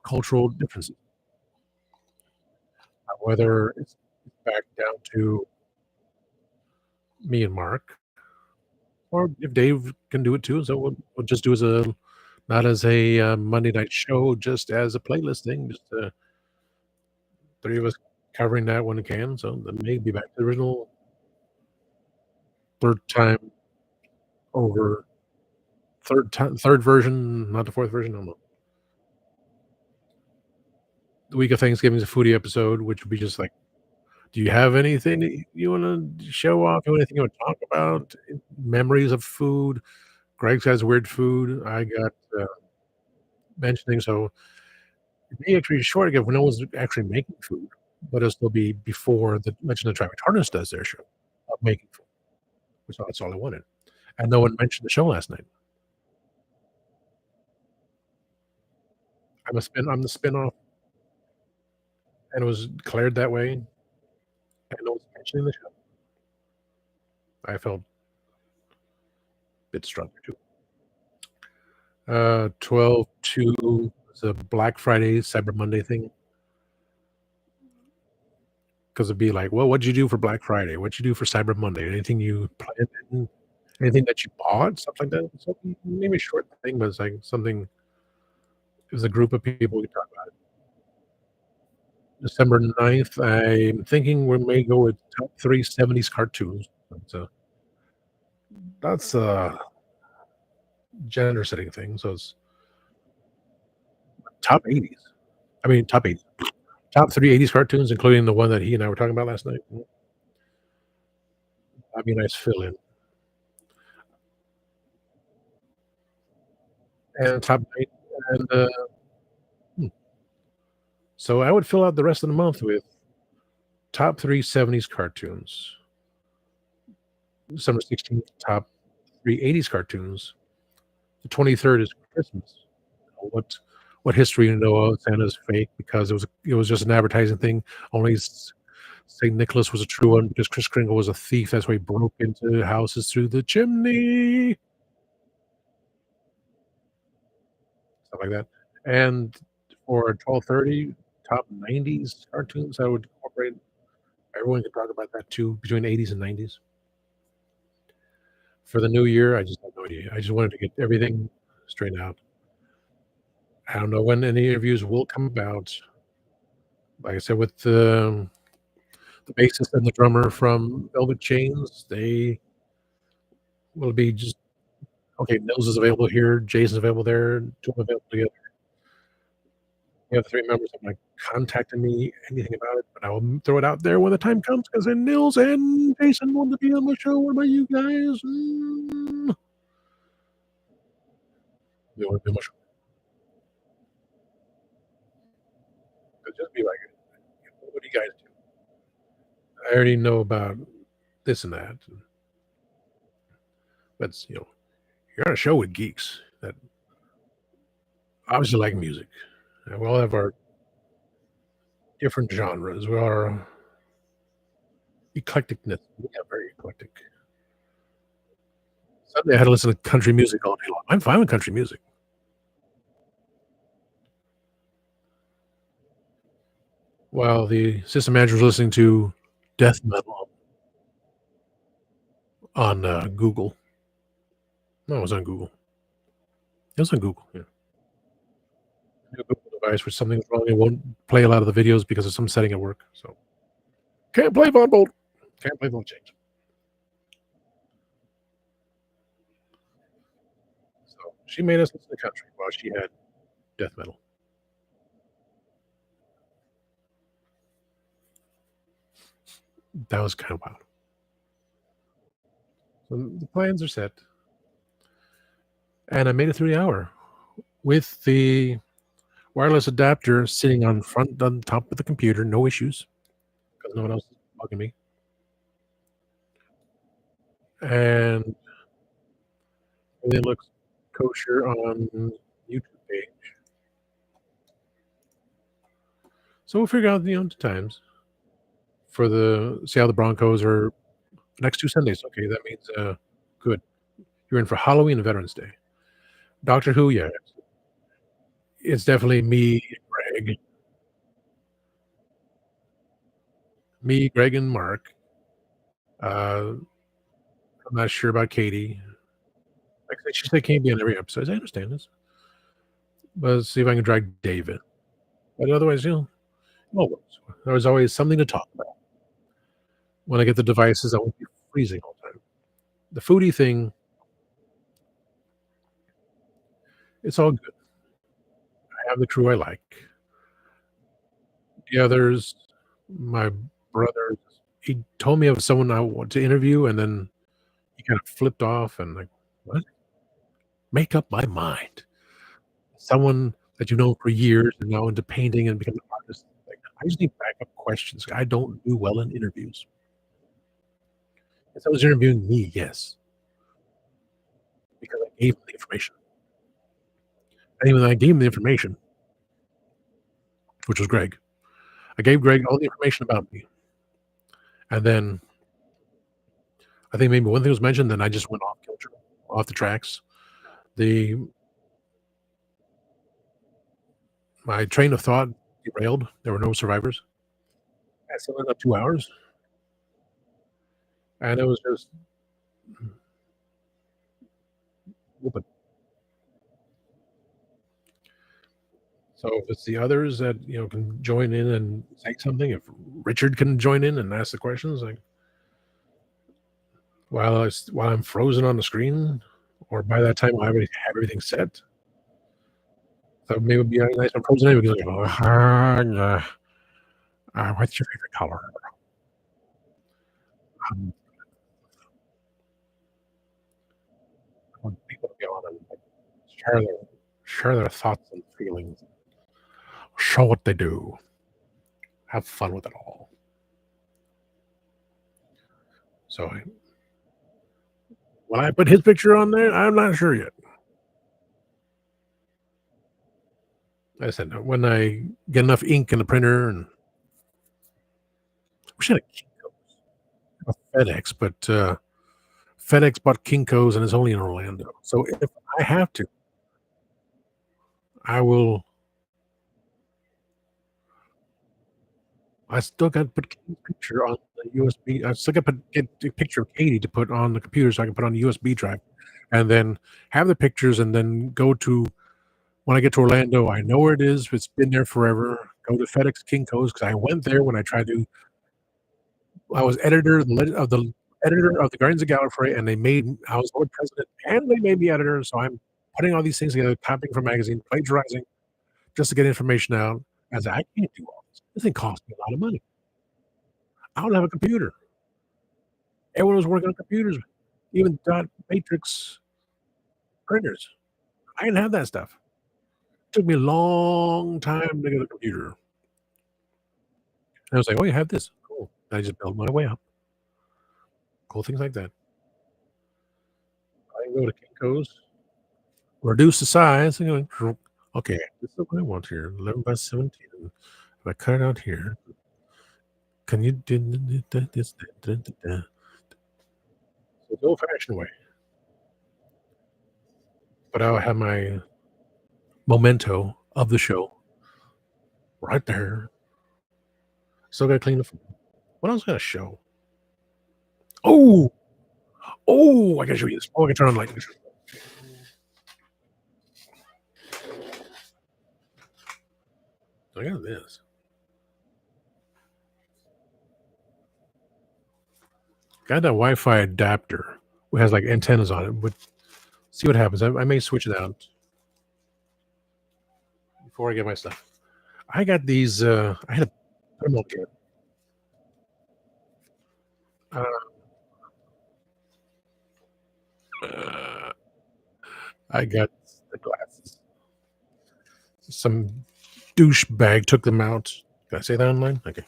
cultural differences, whether it's back down to me and Mark, or if Dave can do it too, so we'll just do as a not as a, Monday night show, just as a playlist thing, just, 3 of us covering that when we can, so then maybe back to the original 3rd time over 3rd version, not the 4th version, no, no. The week of Thanksgiving is a foodie episode, which would be just like Do you have anything that you wanna show off? Anything you wanna talk about? Memories of food? Greg's has weird food. I got, mentioning, so it may actually be short again when no one's actually making food, but it'll still be before the Legend of the Travis Harness does their show of making food, which that's all I wanted, and no one mentioned the show last night. I'm the spinoff, and it was declared that way, and no one's mentioning the show. I felt a bit stronger too. 12/2 is a Black Friday, Cyber Monday thing, 'cause it'd be like, "Well, what'd you do for Black Friday? What'd you do for Cyber Monday? Anything you planned in? Anything that you bought?" Stuff like that. So, maybe a short thing, but it's like something it was a group of people we talk about it. December 9th, I'm thinking we may go with top 3 '70s cartoons. That's a gender setting thing, so it's top '80s. I mean, top 80s. Top 3 '80s cartoons, including the one that he and I were talking about last night. That'd be a nice fill in. And top 8 and, hmm, so I would fill out the rest of the month with top 3 '70s cartoons. December 16th, top 3 '80s cartoons. The 23rd is Christmas. What history you know of Santa's fake because it was just an advertising thing. Only St. Nicholas was a true one because Kris Kringle was a thief. That's why he broke into houses through the chimney, stuff like that. And for 12:30, top '90s cartoons, I would incorporate everyone could talk about that too, between '80s and '90s. For the new year, I just have no idea. I just wanted to get everything straightened out. I don't know when any interviews will come about. Like I said, with the bassist and the drummer from Velvet Chains, they will be just okay, Nils is available here, Jason's available there, 2 available together. The other 3 members have not contacted me anything about it, but I will throw it out there when the time comes because then Nils and Jason want to be on the show. What about you guys? They wanna be on my show. It'll just be like, "What do you guys do? I already know about this and that." But, you're on a show with geeks that obviously like music, and we all have our different genres. We are eclecticness. We are very eclectic. Sunday, I had to listen to country music all day long. I'm fine with country music. While the system manager was listening to death metal on, Google. No, it was on Google. It was on Google, yeah. New Google device where something's wrong, it won't play a lot of the videos because of some setting at work, so can't play Von Bolt. Can't play Von Change. So, she made us listen to country while she had death metal. That was kinda wild. So, the plans are set, and I made it through the hour with the wireless adapter sitting on top of the computer, no issues, because no one else is bugging me, and everything looks kosher on YouTube page. So we'll figure out, the times for the see how the Broncos are next 2 Sundays. Okay, that means, good. You're in for Halloween and Veterans Day. Doctor Who, yeah, it's definitely Greg Greg, and Mark. I'm not sure about Katie. Like I said, she said can't be on every episode. I understand this, but let's see if I can drag Dave in. But otherwise, always there's always something to talk about. When I get the devices, I won't be freezing all the time. The foodie thing, it's all good. I have the crew I like. The others, my brother, he told me of someone I want to interview, and then he kinda flipped off and like, "What? Make up my mind." Someone that you know for years and now into painting and become an artist. Like, I just need backup questions. I don't do well in interviews. If someone's interviewing me, yes, because I gave them the information. And even though I gave him the information, which was Greg, I gave Greg all the information about me, and then I think maybe one thing was mentioned, then I just went off kilter, off the tracks. The My train of thought derailed. There were no survivors. I still ended up 2 hours, and it was just but so if it's the others that, can join in and say something, if Richard can join in and ask the questions, like, while I'm frozen on the screen, or by that time I already have everything set, so maybe it'd be nice when frozen in, we can go, yeah, what's your favorite color?" Um, I want people to be on and, like, share their thoughts and feelings, show what they do, have fun with it all. So, when I put his picture on there, I'm not sure yet. Like I said, when I get enough ink in the printer and wish I had a FedEx, but, FedEx bought Kinko's and it's only in Orlando. So if I have to, I will I still got to put Katie's picture on the USB. I still got to get a picture of Katie to put on the computer so I can put on the USB drive, and then have the pictures, and then go to when I get to Orlando, I know where it is. It's been there forever. Go to FedEx Kinko's because I went there when I tried to I was editor of the Guardians of the Galaxy, and I was board president, and they made me editor, so I'm putting all these things together, copying from magazine, plagiarizing just to get information out. I was like, "I can't do all this. This thing costs me a lot of money. I don't have a computer." Everyone was working on computers, even dot matrix printers. I didn't have that stuff. It took me a long time to get a computer. And I was like, "Oh, you have this? Cool." And I just built my way up. Cool things like that. I can go to Kinko's, reduce the size, and go, "Okay, this is what I want here, 11 by 17. If I cut it out here, can you do this?" So the old-fashioned way, but I'll have my memento of the show right there. Still gotta clean the floor. What else got a show? Oh! Oh, I gotta show you this. Oh, I can turn on the light. Look at this. Got that Wi-Fi adapter, who has, like, antennas on it, but see what happens. I may switch it out before I get my stuff. I got these, I had a thermal kit. Uh, I got the glasses. Some douchebag took them out. Did I say that online? Okay.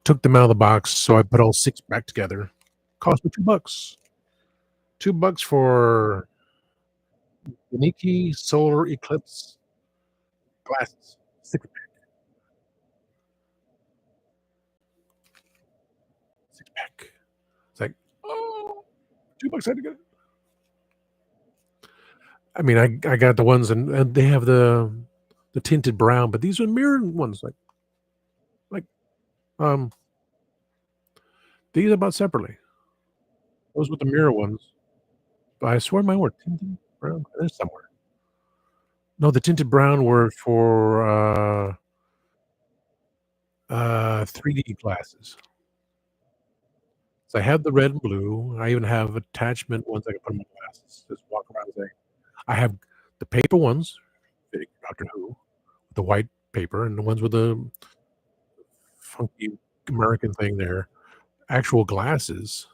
Took them out of the box, so I put all 6 back together. Cost me $2. $2 for Yaniki Solar Eclipse glasses. 6 pack. It's like, "Oh, $2 I had to get it." I mean, I got the ones and they have the tinted brown, but these are mirrored ones, like, um, these I bought separately. Those with the mirror ones. But I swear mine were tinted brown. They're somewhere. No, the tinted brown were for, 3D glasses. So I have the red and blue. I even have attachment ones I can put on my glasses. Just walk around and say I have the paper ones, fitting Doctor Who, the white paper, and the ones with the funky. American thing there. Actual glasses,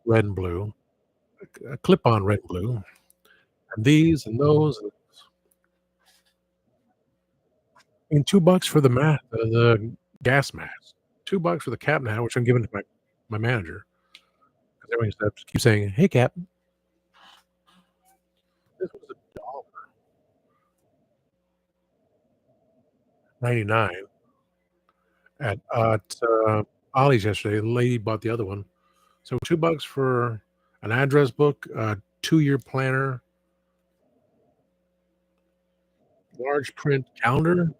red and blue, a clip-on red and blue, and these and those, and $2 for the gas mask. $2 for the cap now, which I'm giving to my manager, 'cause everyone used to keep saying, "Hey, cap." This was $1.99 at Ollie's yesterday. The lady bought the other one. So $2 for an address book, a 2-year planner, large print calendar.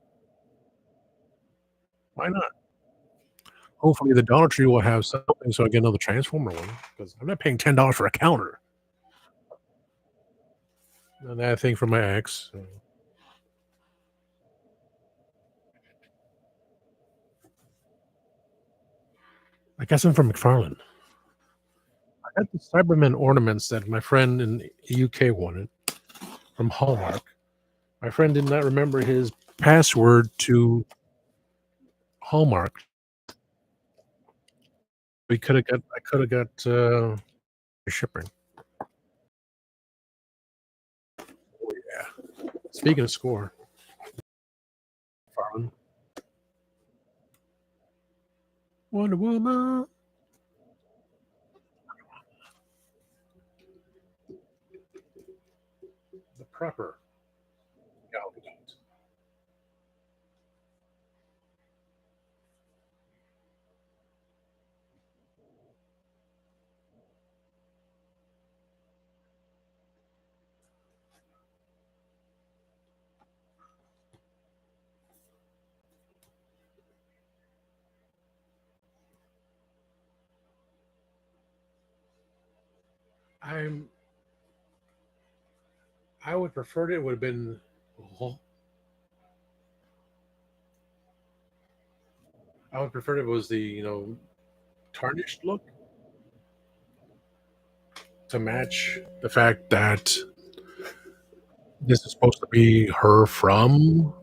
Why not? Hopefully, the Dollar Tree will have something so I get another Transformer one, because 'cause I'm not paying $10 for a calendar. And that thing for my ex, so I got some from McFarlane. I got the Cybermen ornaments that my friend in the UK wanted from Hallmark. My friend did not remember his password to Hallmark. I coulda got, shipping. Oh, yeah. Speaking of score, McFarlane, Wonder Woman, the proper Gal Gadot. I'm I would preferred it would have been oh, I would prefer it was the, tarnished look to match the fact that this is supposed to be her from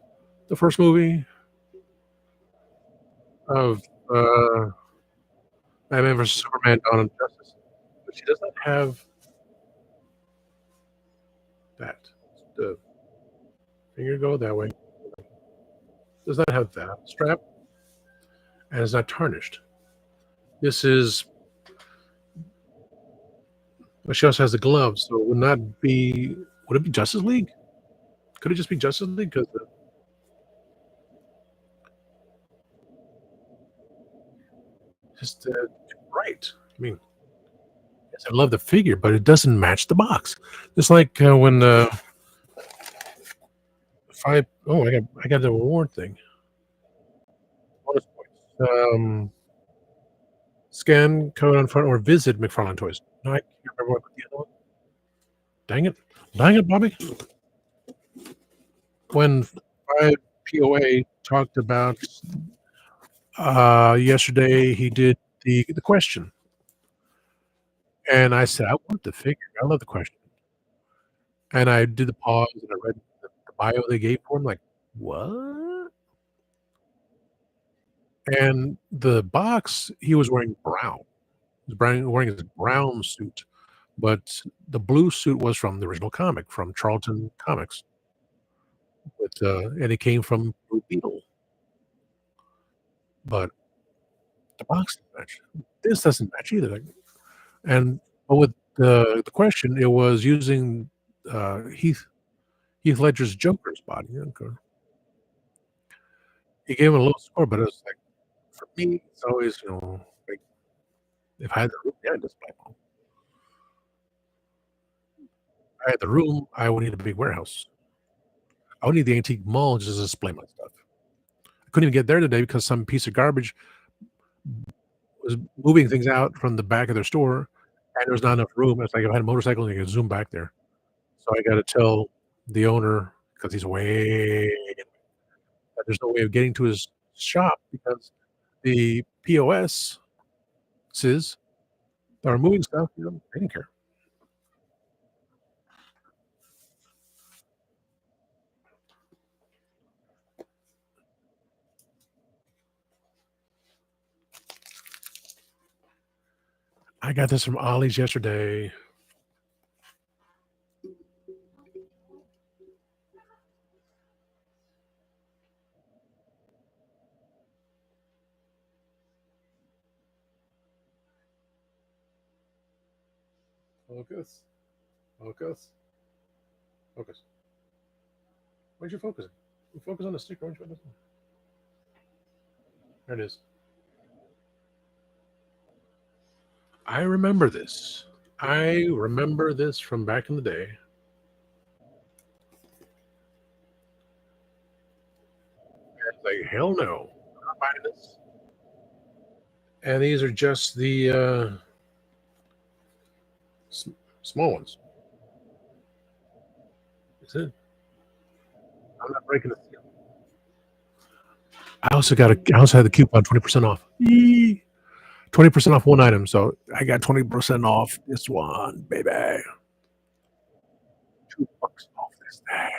the first movie of, uh, Batman versus Superman: Dawn of Justice, but she does not have that. The finger go that way. Does not have that strap, and it's not tarnished. This is but she also has the gloves, so it would not be would it be Justice League? Could it just be Justice League? Because just, right. I mean, yes, I love the figure, but it doesn't match the box. It's like, when, I got the reward thing. Bonus points. Scan code on front or visit McFarlane Toys. No, I can't remember what the other one. Dang it. Dang it, Bobby. When 5 POA talked about, yesterday, he did the question, and I said, "I want the figure. I love the question." And I did the pause, and I read the bio they gave for him, like, "What?" And the box, he was wearing brown. He was wearing his brown suit, but the blue suit was from the original comic from Charlton Comics and it came from Blue Beetle, but the box didn't match. This doesn't match either, like and but with the question, it was using, Heath Ledger's Joker's body, he gave him a low score, but it was like, for me, it's always, like, if I had the room, yeah, display mall. If I had the room, I would need a big warehouse. I would need the antique mall just to display my stuff. I couldn't even get there today because some piece of garbage was moving things out from the back of their store, and there was not enough room. It's like if I had a motorcycle, and I could zoom back there. So I gotta tell the owner, because he's way that there's no way of getting to his shop because the POSs that are moving stuff, they didn't care. I got this from Ollie's yesterday. Focus. Focus. Focus. Where'd you focus? You focus on the sticker. Where'd you focus? There it is. I remember this. I remember this from back in the day. It's like, hell no. I'm not buying this. And these are just the s- small ones. That's it. I'm not breaking the seal. I also had the coupon 20% off. Yee. 20% off one item. So I got 20% off this one, baby. $2 off this thing.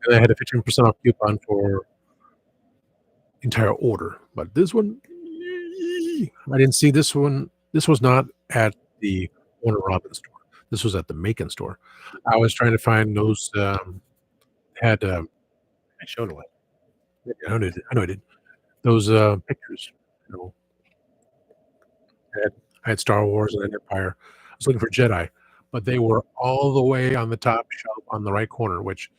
And I had a 15% off coupon for entire order. But this one, I didn't see this one. This was not at the Warner Robin store. This was at the Macon store. I was trying to find those had I showed it. I know I did. Those pictures. You know, I had Star Wars and then Empire. I was looking for Jedi, but they were all the way on the top shelf on the right corner, which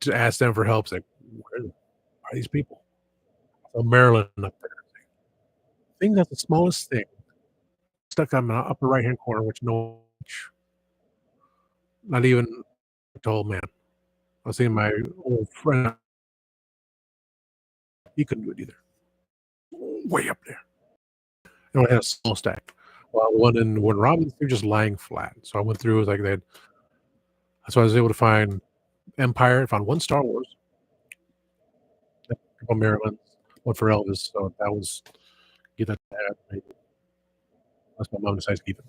to ask them for help, it's like, where are these people? So Maryland up there. Thing that's the smallest thing stuck on the upper right hand corner, which no, not even a tall man. I was seeing my old friend. He couldn't do it either. Way up there. It only had a small stack. Well, one in Warren Robins, they're just lying flat. So I went through, it was like they had, so I was able to find Empire, found one Star Wars, from Maryland, one for Elvis. So that was get that to dad, unless my mom decides to keep it.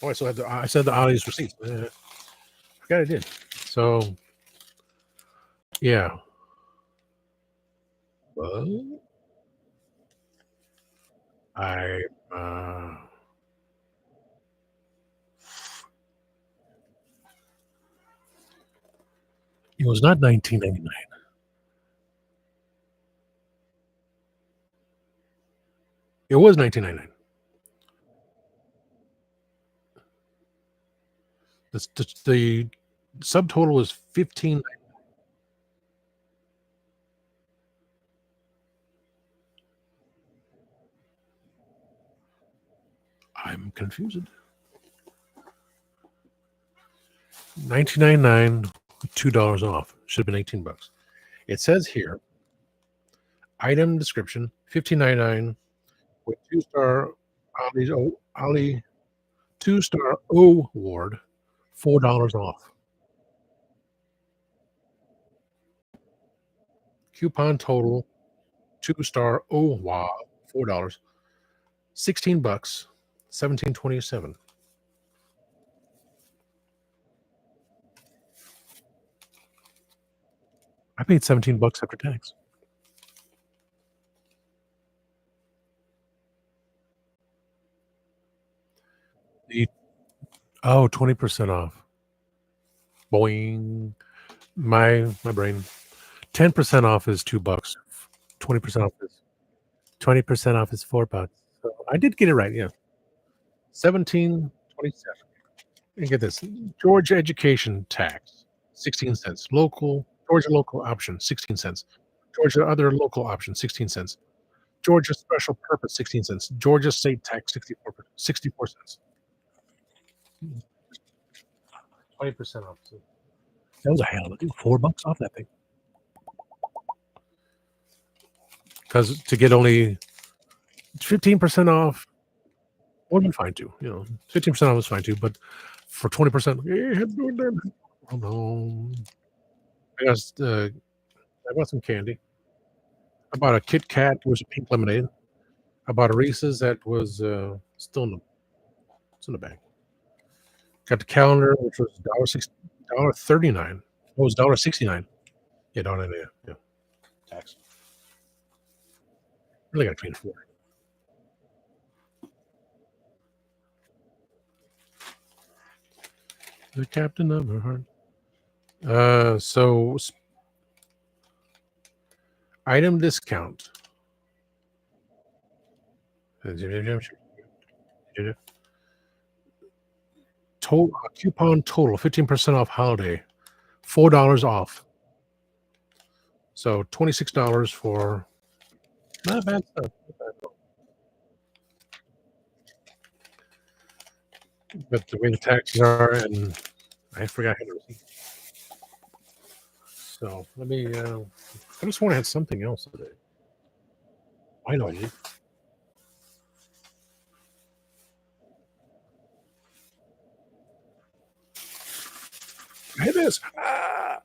Oh, I still had the I sent the Ollie's receipts. Forgot I did. So yeah. Well, I it was not 1999. It was 1999. The subtotal was 15. I'm confused. 1999, $2 off. Should have been $18. It says here, item description, 15.99 with 2-star Ollie 2-star O award, $4 off. Coupon total, 2-star O wow, $4. $16, 17.27. I paid $17 after tax. The 20% off. Boing. My brain. 10% off is $2. 20% off is 20% off is $4. So I did get it right. Yeah. 17.27. And get this. Georgia education tax, 16 cents. Georgia local option, 16 cents. Georgia other local option, 16 cents. Georgia special purpose, 16 cents. Georgia state tax, 64 cents. 20% off. So that was a hell of a deal. $4 off that thing. Because to get only 15% off would be fine too. 15% off is fine too. But for 20%, oh no. I got, I bought some candy. I bought a Kit Kat, it was a pink lemonade. I bought a Reese's that was still in the bag. Got the calendar, which was $1.39. Oh, it was $1.69. Yeah, $1.99. Yeah. tax. Really got to clean the floor. The captain of her heart. So item discount. Total coupon total 15% off holiday, $4 off. So $26 for not bad stuff. But the way the taxes are, and I forgot how to receipt. So let me. I just want to have something else today. I know I did. Hey, this. Ah.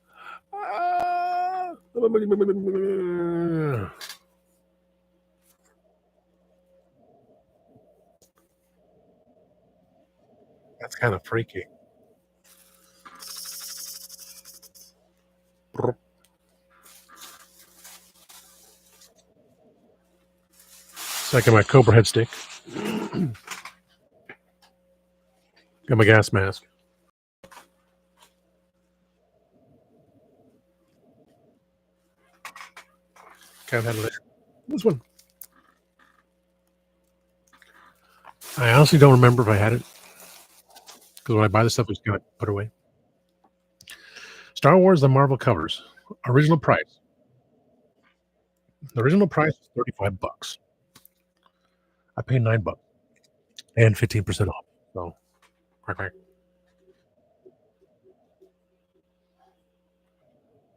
That's kind of freaky. Second, my Cobra head stick. Got my gas mask. Can't handle it. This one. I honestly don't remember if I had it because when I buy this stuff, it's got put away. Star Wars: The Marvel covers. Original price. The original price is $35. I paid $9 and 15% off. So, quack, quack.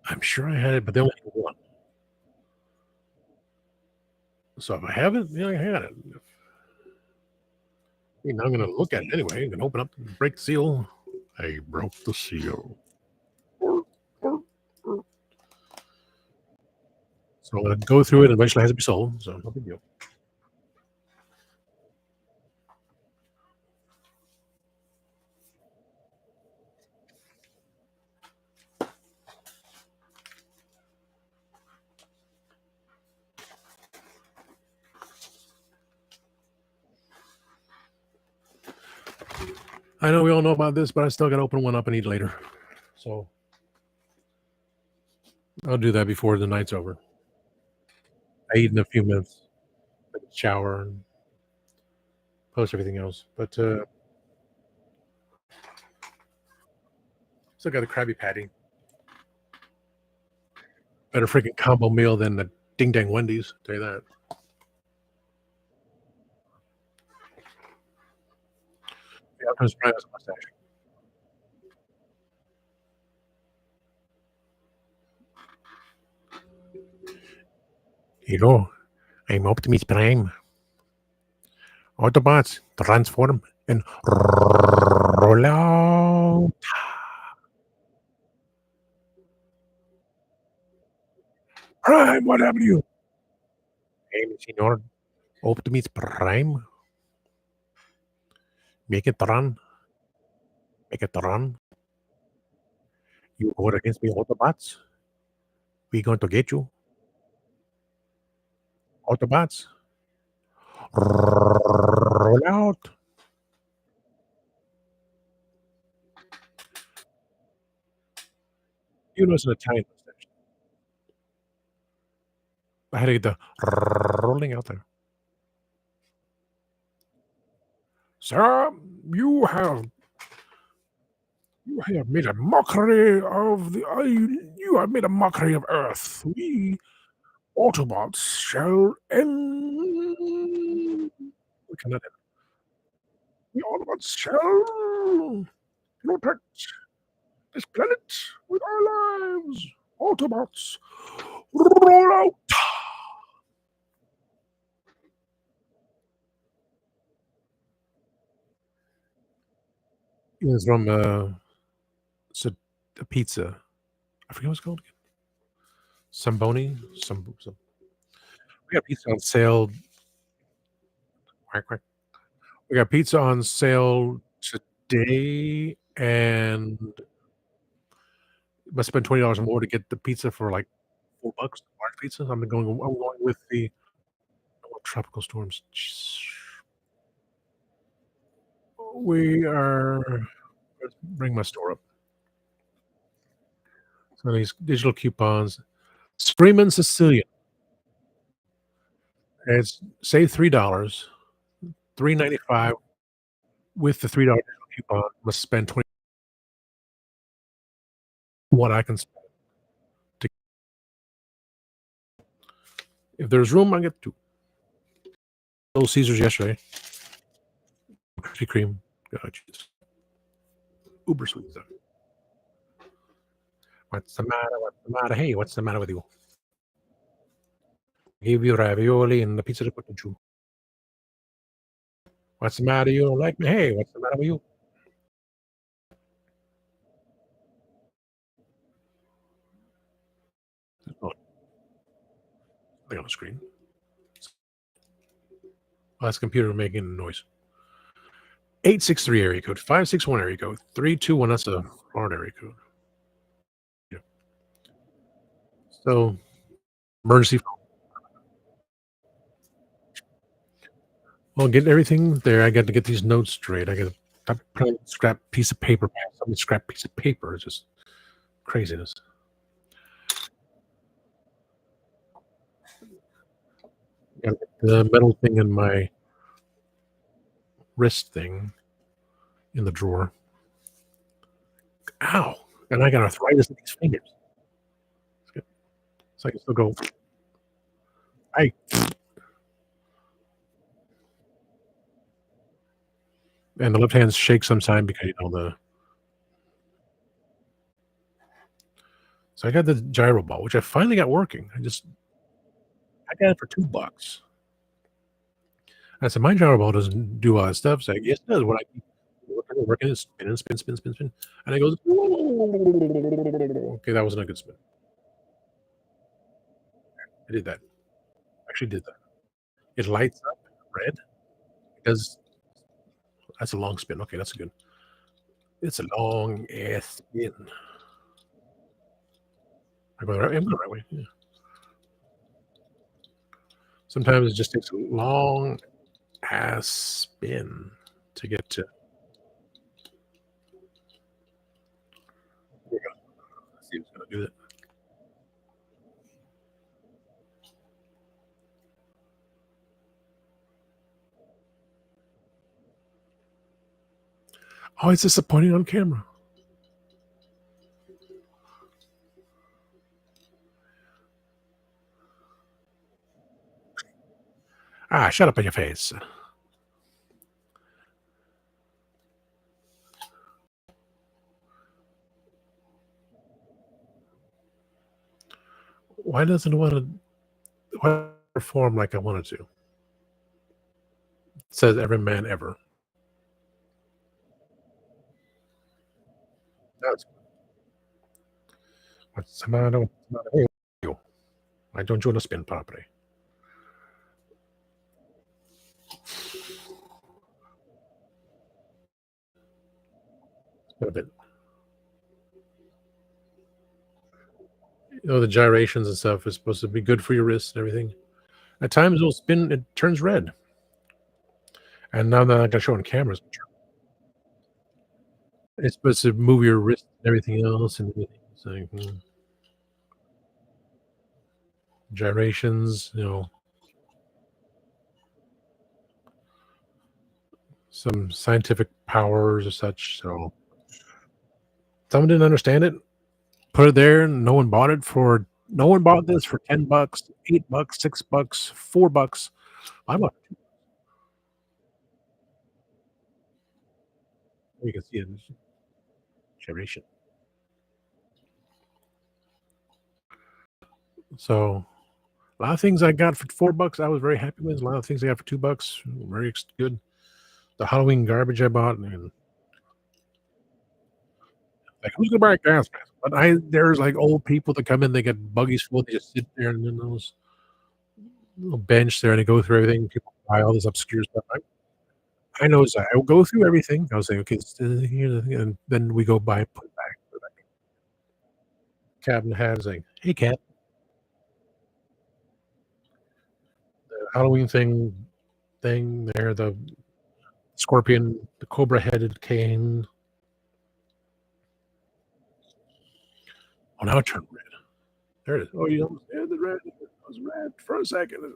I'm sure I had it, but they only had one. So if I have it, yeah, I had it. I mean, I'm going to look at it anyway. I'm going to open up and break the seal. I broke the seal. So I'm going to go through it and eventually it has to be sold. So no big deal. I know we all know about this, but I still got to open one up and eat later. So I'll do that before the night's over. I eat in a few minutes, shower, and post everything else. But still got a Krabby Patty. Better freaking combo meal than the Ding Dang Wendy's. Tell you that. The Optimus Prime has a mustache. Hello, I'm Optimus Prime. Autobots transform and roll out. Prime, what happened to you? Hey, Senor Optimus Prime. Make it run. Make it run. You go against me, Autobots. We going to get you. Autobots. Roll out. You know it's an Italian mustache. I had to get the rolling out there. Sir, you have made a mockery of you have made a mockery of Earth. We Autobots shall end. We cannot end. We Autobots shall protect this planet with our lives. Autobots, roll out. It's from it's a pizza. I forget what it's called again. Samboni. Some. We got pizza on sale. Quack, quack. We got pizza on sale today, and you must spend $20 more to get the pizza for like $4. pizza. I'm going with the tropical storms. We are let's bring my store up. So these digital coupons. Screamin' Sicilian. It's save $3, 3.95 with the $3 coupon. Must spend 20 what I can spend to if there's room, I get 2. Little Caesars yesterday, Krispy Kreme. God, jeez. Uber sweet stuff. "What's the matter? What's the matter? Hey, what's the matter with you? Give you ravioli and the pizza to put in you. What's the matter? You don't like me? Hey, what's the matter with you?" Oh, thing on the screen. Oh, that's the computer making a noise. 863 area code, 561 area code, 321. That's a Florida area code. Yeah. So emergency. Well, getting everything there, I got to get these notes straight. I got to put a scrap piece of paper, some scrap piece of paper. It's just craziness. Got the metal thing in my wrist thing in the drawer. Ow! And I got arthritis in these fingers. So I can still go. I and the left hand shakes sometime because the. So I got the gyro ball, which I finally got working. I got it for $2. I said, "My gyro ball doesn't do all that stuff." It's like, "Yes, it does." When I keep working, it's spinning, spin, and it goes. Okay, that wasn't a good spin. I did that. Actually did that. It lights up red because that's a long spin. Okay, that's a good. It's a long ass spin. I'm going the right way. Yeah. Sometimes it just takes a long ass spin to get to. Here we go. Let's see who's gonna do it. Oh, it's disappointing on camera. Ah, shut up in your face. Why doesn't it want to perform like I wanted to? It says every man ever. That's what's the matter? What's the matter? Hey, you. Why don't you want to spin properly? A bit. The gyrations and stuff is supposed to be good for your wrists and everything. At times it'll spin, it turns red. And now that I got show on cameras, it's supposed to move your wrist and everything else and everything. It's like, gyrations, some scientific powers or such. So someone didn't understand it, put it there, and no one bought this for $10, $8, $6, $4. I bought you can see it. Gyration. So a lot of things I got for $4, I was very happy with. A lot of things I got for $2, very good. The Halloween garbage I bought, and like, who's gonna buy a gas mask? But there's like old people that come in, they get buggies full, they just sit there and then those little bench there, and they go through everything. People buy all this obscure stuff. I know I will go through everything. I'll say, okay, here's the thing, and then we go buy, put it back. Cabinet hat is like, hey, cat. Halloween thing there, the scorpion, the cobra-headed cane. Oh, now it turned red. There it is. Oh, you almost yeah, the red. It was red for a second.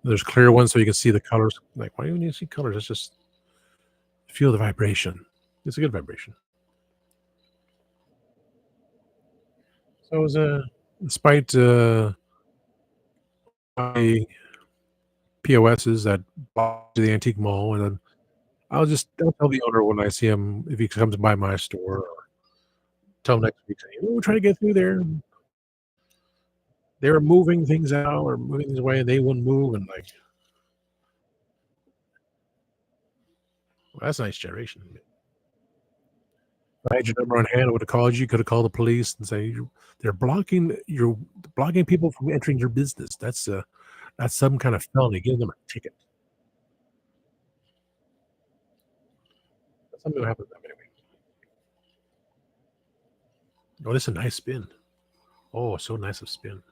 There's clear ones so you can see the colors. Like, why do you need to see colors? It's just feel the vibration. It's a good vibration. So it was despite my POSs at the antique mall, and then I'll tell the owner when I see him if he comes by my store, or tell him next week, saying, "Oh, we're trying to get through there." They were moving things out or moving things away, and they wouldn't move, and like, well, that's a nice generation. If I had your number on hand, I would have called you. Could have called the police and say they're blocking people from entering your business. That's some kind of felony. Give them a ticket. Something will happen to them anyway. Oh, this is a nice spin. Oh, so nice of spin.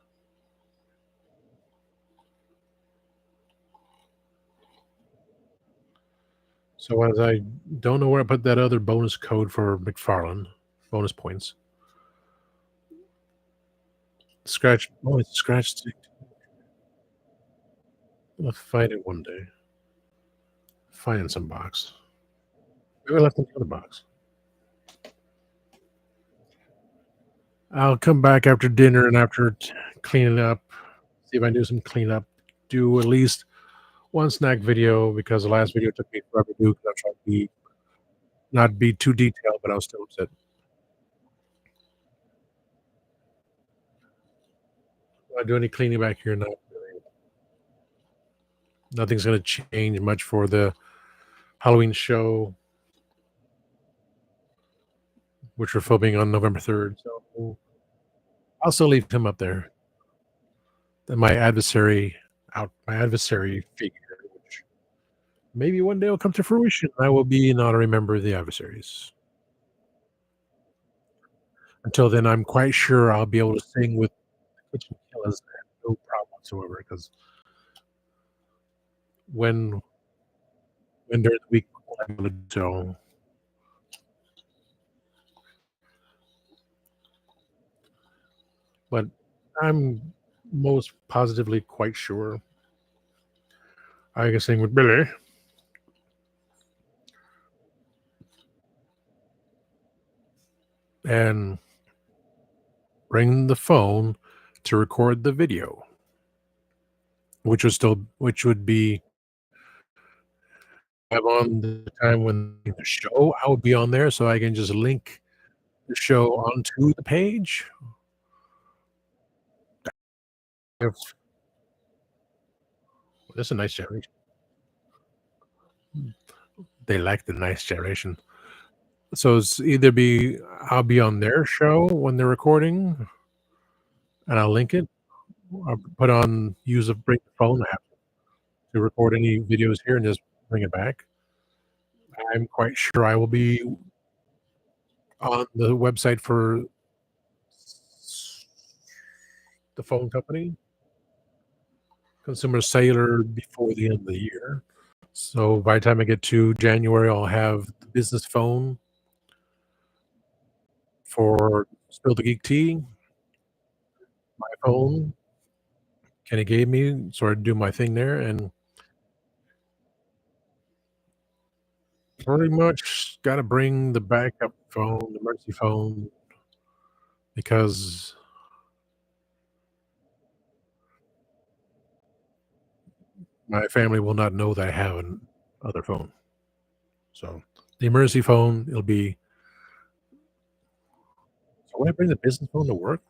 So as I don't know where I put that other bonus code for McFarlane, bonus points. Scratch. Oh, it's scratched. I'll find it one day. Find in some box. Maybe I left in the other box. I'll come back after dinner and after cleaning up, see if I do some cleanup. Do at least one snack video because the last video took me forever to do because I tried to be not be too detailed, but I was still upset. Do I do any cleaning back here? Not really. Nothing's gonna change much for the Halloween show, which we're filming on November 3rd. So I'll still leave him up there. Then my adversary figure, which maybe one day will come to fruition. I will be an honorary member of the adversaries. Until then, I'm quite sure I'll be able to sing with the Kitchen Killers and no problem whatsoever. Because when during the week I'm able to do so, but I'm most positively quite sure I can sing with Billy and bring the phone to record the video, which would be have on the time when the show, I would be on there so I can just link the show onto the page. If that's a nice generation. They like the nice generation. So it's either be I'll be on their show when they're recording and I'll link it. I'll put on use a bring the phone app to record any videos here and just bring it back. I'm quite sure I will be on the website for the phone company, Consumer Cellular, before the end of the year. So by the time I get to January, I'll have the business phone for Spill the Geek Tea, my phone Kenny gave me, so I do my thing there, and pretty much gotta bring the backup phone, the emergency phone, because my family will not know that I have an other phone. So the emergency phone, it'll be so when I bring the business phone to work,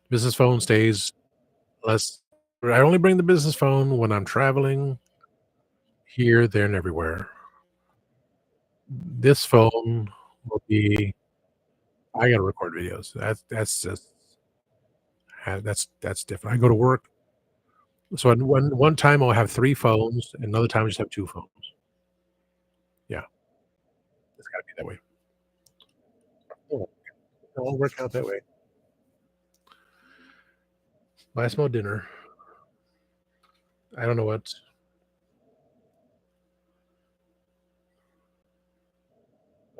business phone stays less I only bring the business phone when I'm traveling here, there, and everywhere. This phone will be I gotta record videos. That's just that's different. I go to work, so at one time I'll have 3 phones, another time I just have 2 phones. Yeah, it's gotta be that way. It won't work out that way. Buy small dinner. I don't know what,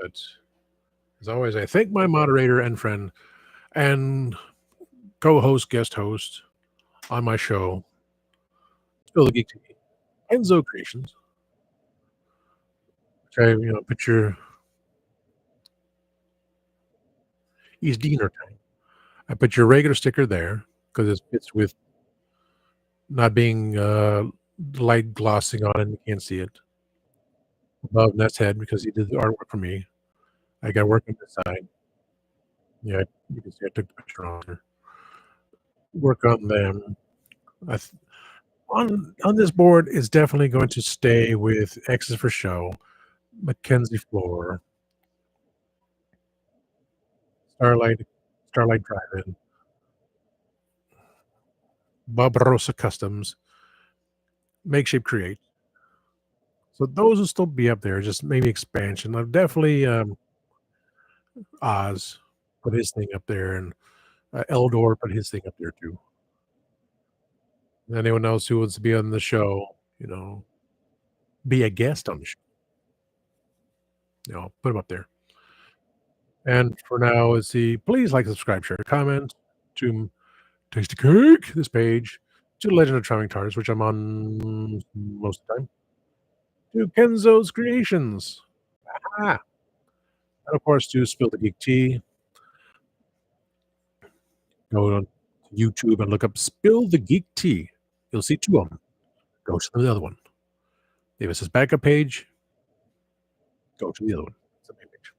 but as always, I thank my moderator and friend and co-host, guest host on my show, Spill the Geek TV, Enzo Creations. Okay, put your he's dinner time. I put your regular sticker there because it's with not being light glossing on it. You can't see it above Ness head because he did the artwork for me. I got work on this side. Yeah, you can see I took the picture on there. Work on them. I th- on this board is definitely going to stay with X's for Show, Mackenzie Floor, Starlight, Starlight Drive-In, Barbarossa Customs, Makeshape Create. So those will still be up there, just maybe expansion. I've definitely Oz put his thing up there, and Eldor put his thing up there too. Anyone else who wants to be on the show, be a guest on the show, put them up there. And for now, is the please like, subscribe, share, comment to Tasty Cake, this page, to Legend of Charming Tars, which I'm on most of the time, to Kenzo's Creations, and of course to Spill the Geek Tea. Go on YouTube and look up Spill the Geek Tea. You'll see two of them. Go to the other one. If it says backup page, go to the other one. It's the main page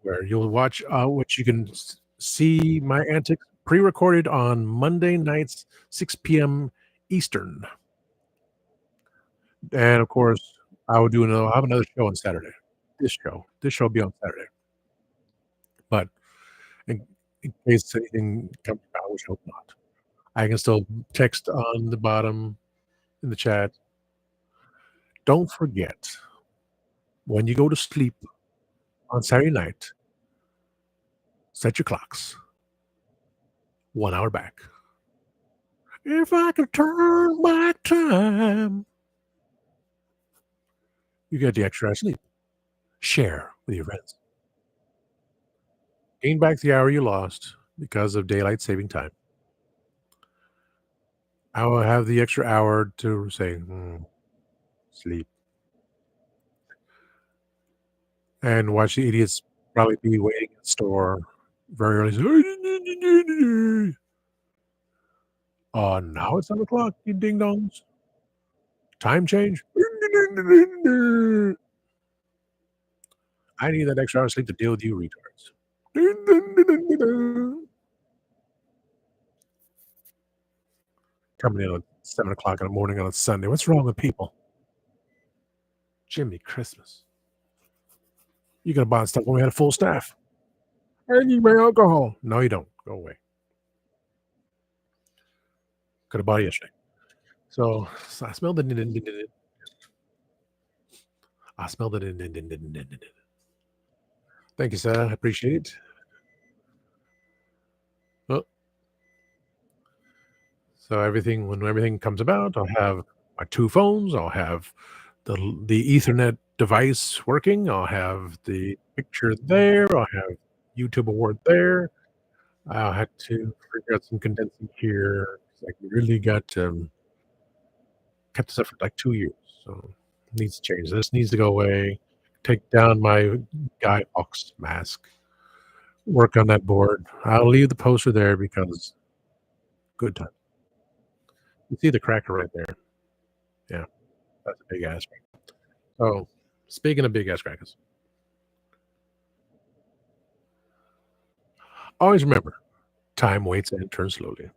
where you'll watch what you can see my antics pre-recorded on Monday nights, 6 p.m. Eastern. And of course, I'll have another show on Saturday. This show will be on Saturday. But in case anything comes about, which I hope not, I can still text on the bottom in the chat. Don't forget, when you go to sleep on Saturday night, set your clocks 1 hour back. If I could turn back time, you get the extra hour sleep. Share with your friends. Gain back the hour you lost because of daylight saving time. I will have the extra hour to say, sleep. And watch the idiots probably be waiting at the store very early. Now it's 7 o'clock, you ding dongs. Time change. I need that extra hour of sleep to deal with you retards. Coming in at 7 o'clock in the morning on a Sunday. What's wrong with people? Jimmy Christmas. You gotta buy stuff when we had a full staff. I need my alcohol. No, you don't. Go away. Could have bought it yesterday. So I smelled it. I smelled it. Thank you, sir. I appreciate it. Oh, so when everything comes about, I'll have my two phones. I'll have the Ethernet device working. I'll have the picture there. I'll have YouTube award there. I'll have to figure out some condensing here. I really got kept this up for like 2 years, so it needs to change. This needs to go away. Take down my Guy Fawkes mask. Work on that board. I'll leave the poster there because good time. You see the cracker right there. Yeah, that's a big ass cracker. So, speaking of big ass crackers, always remember, time waits and turns slowly.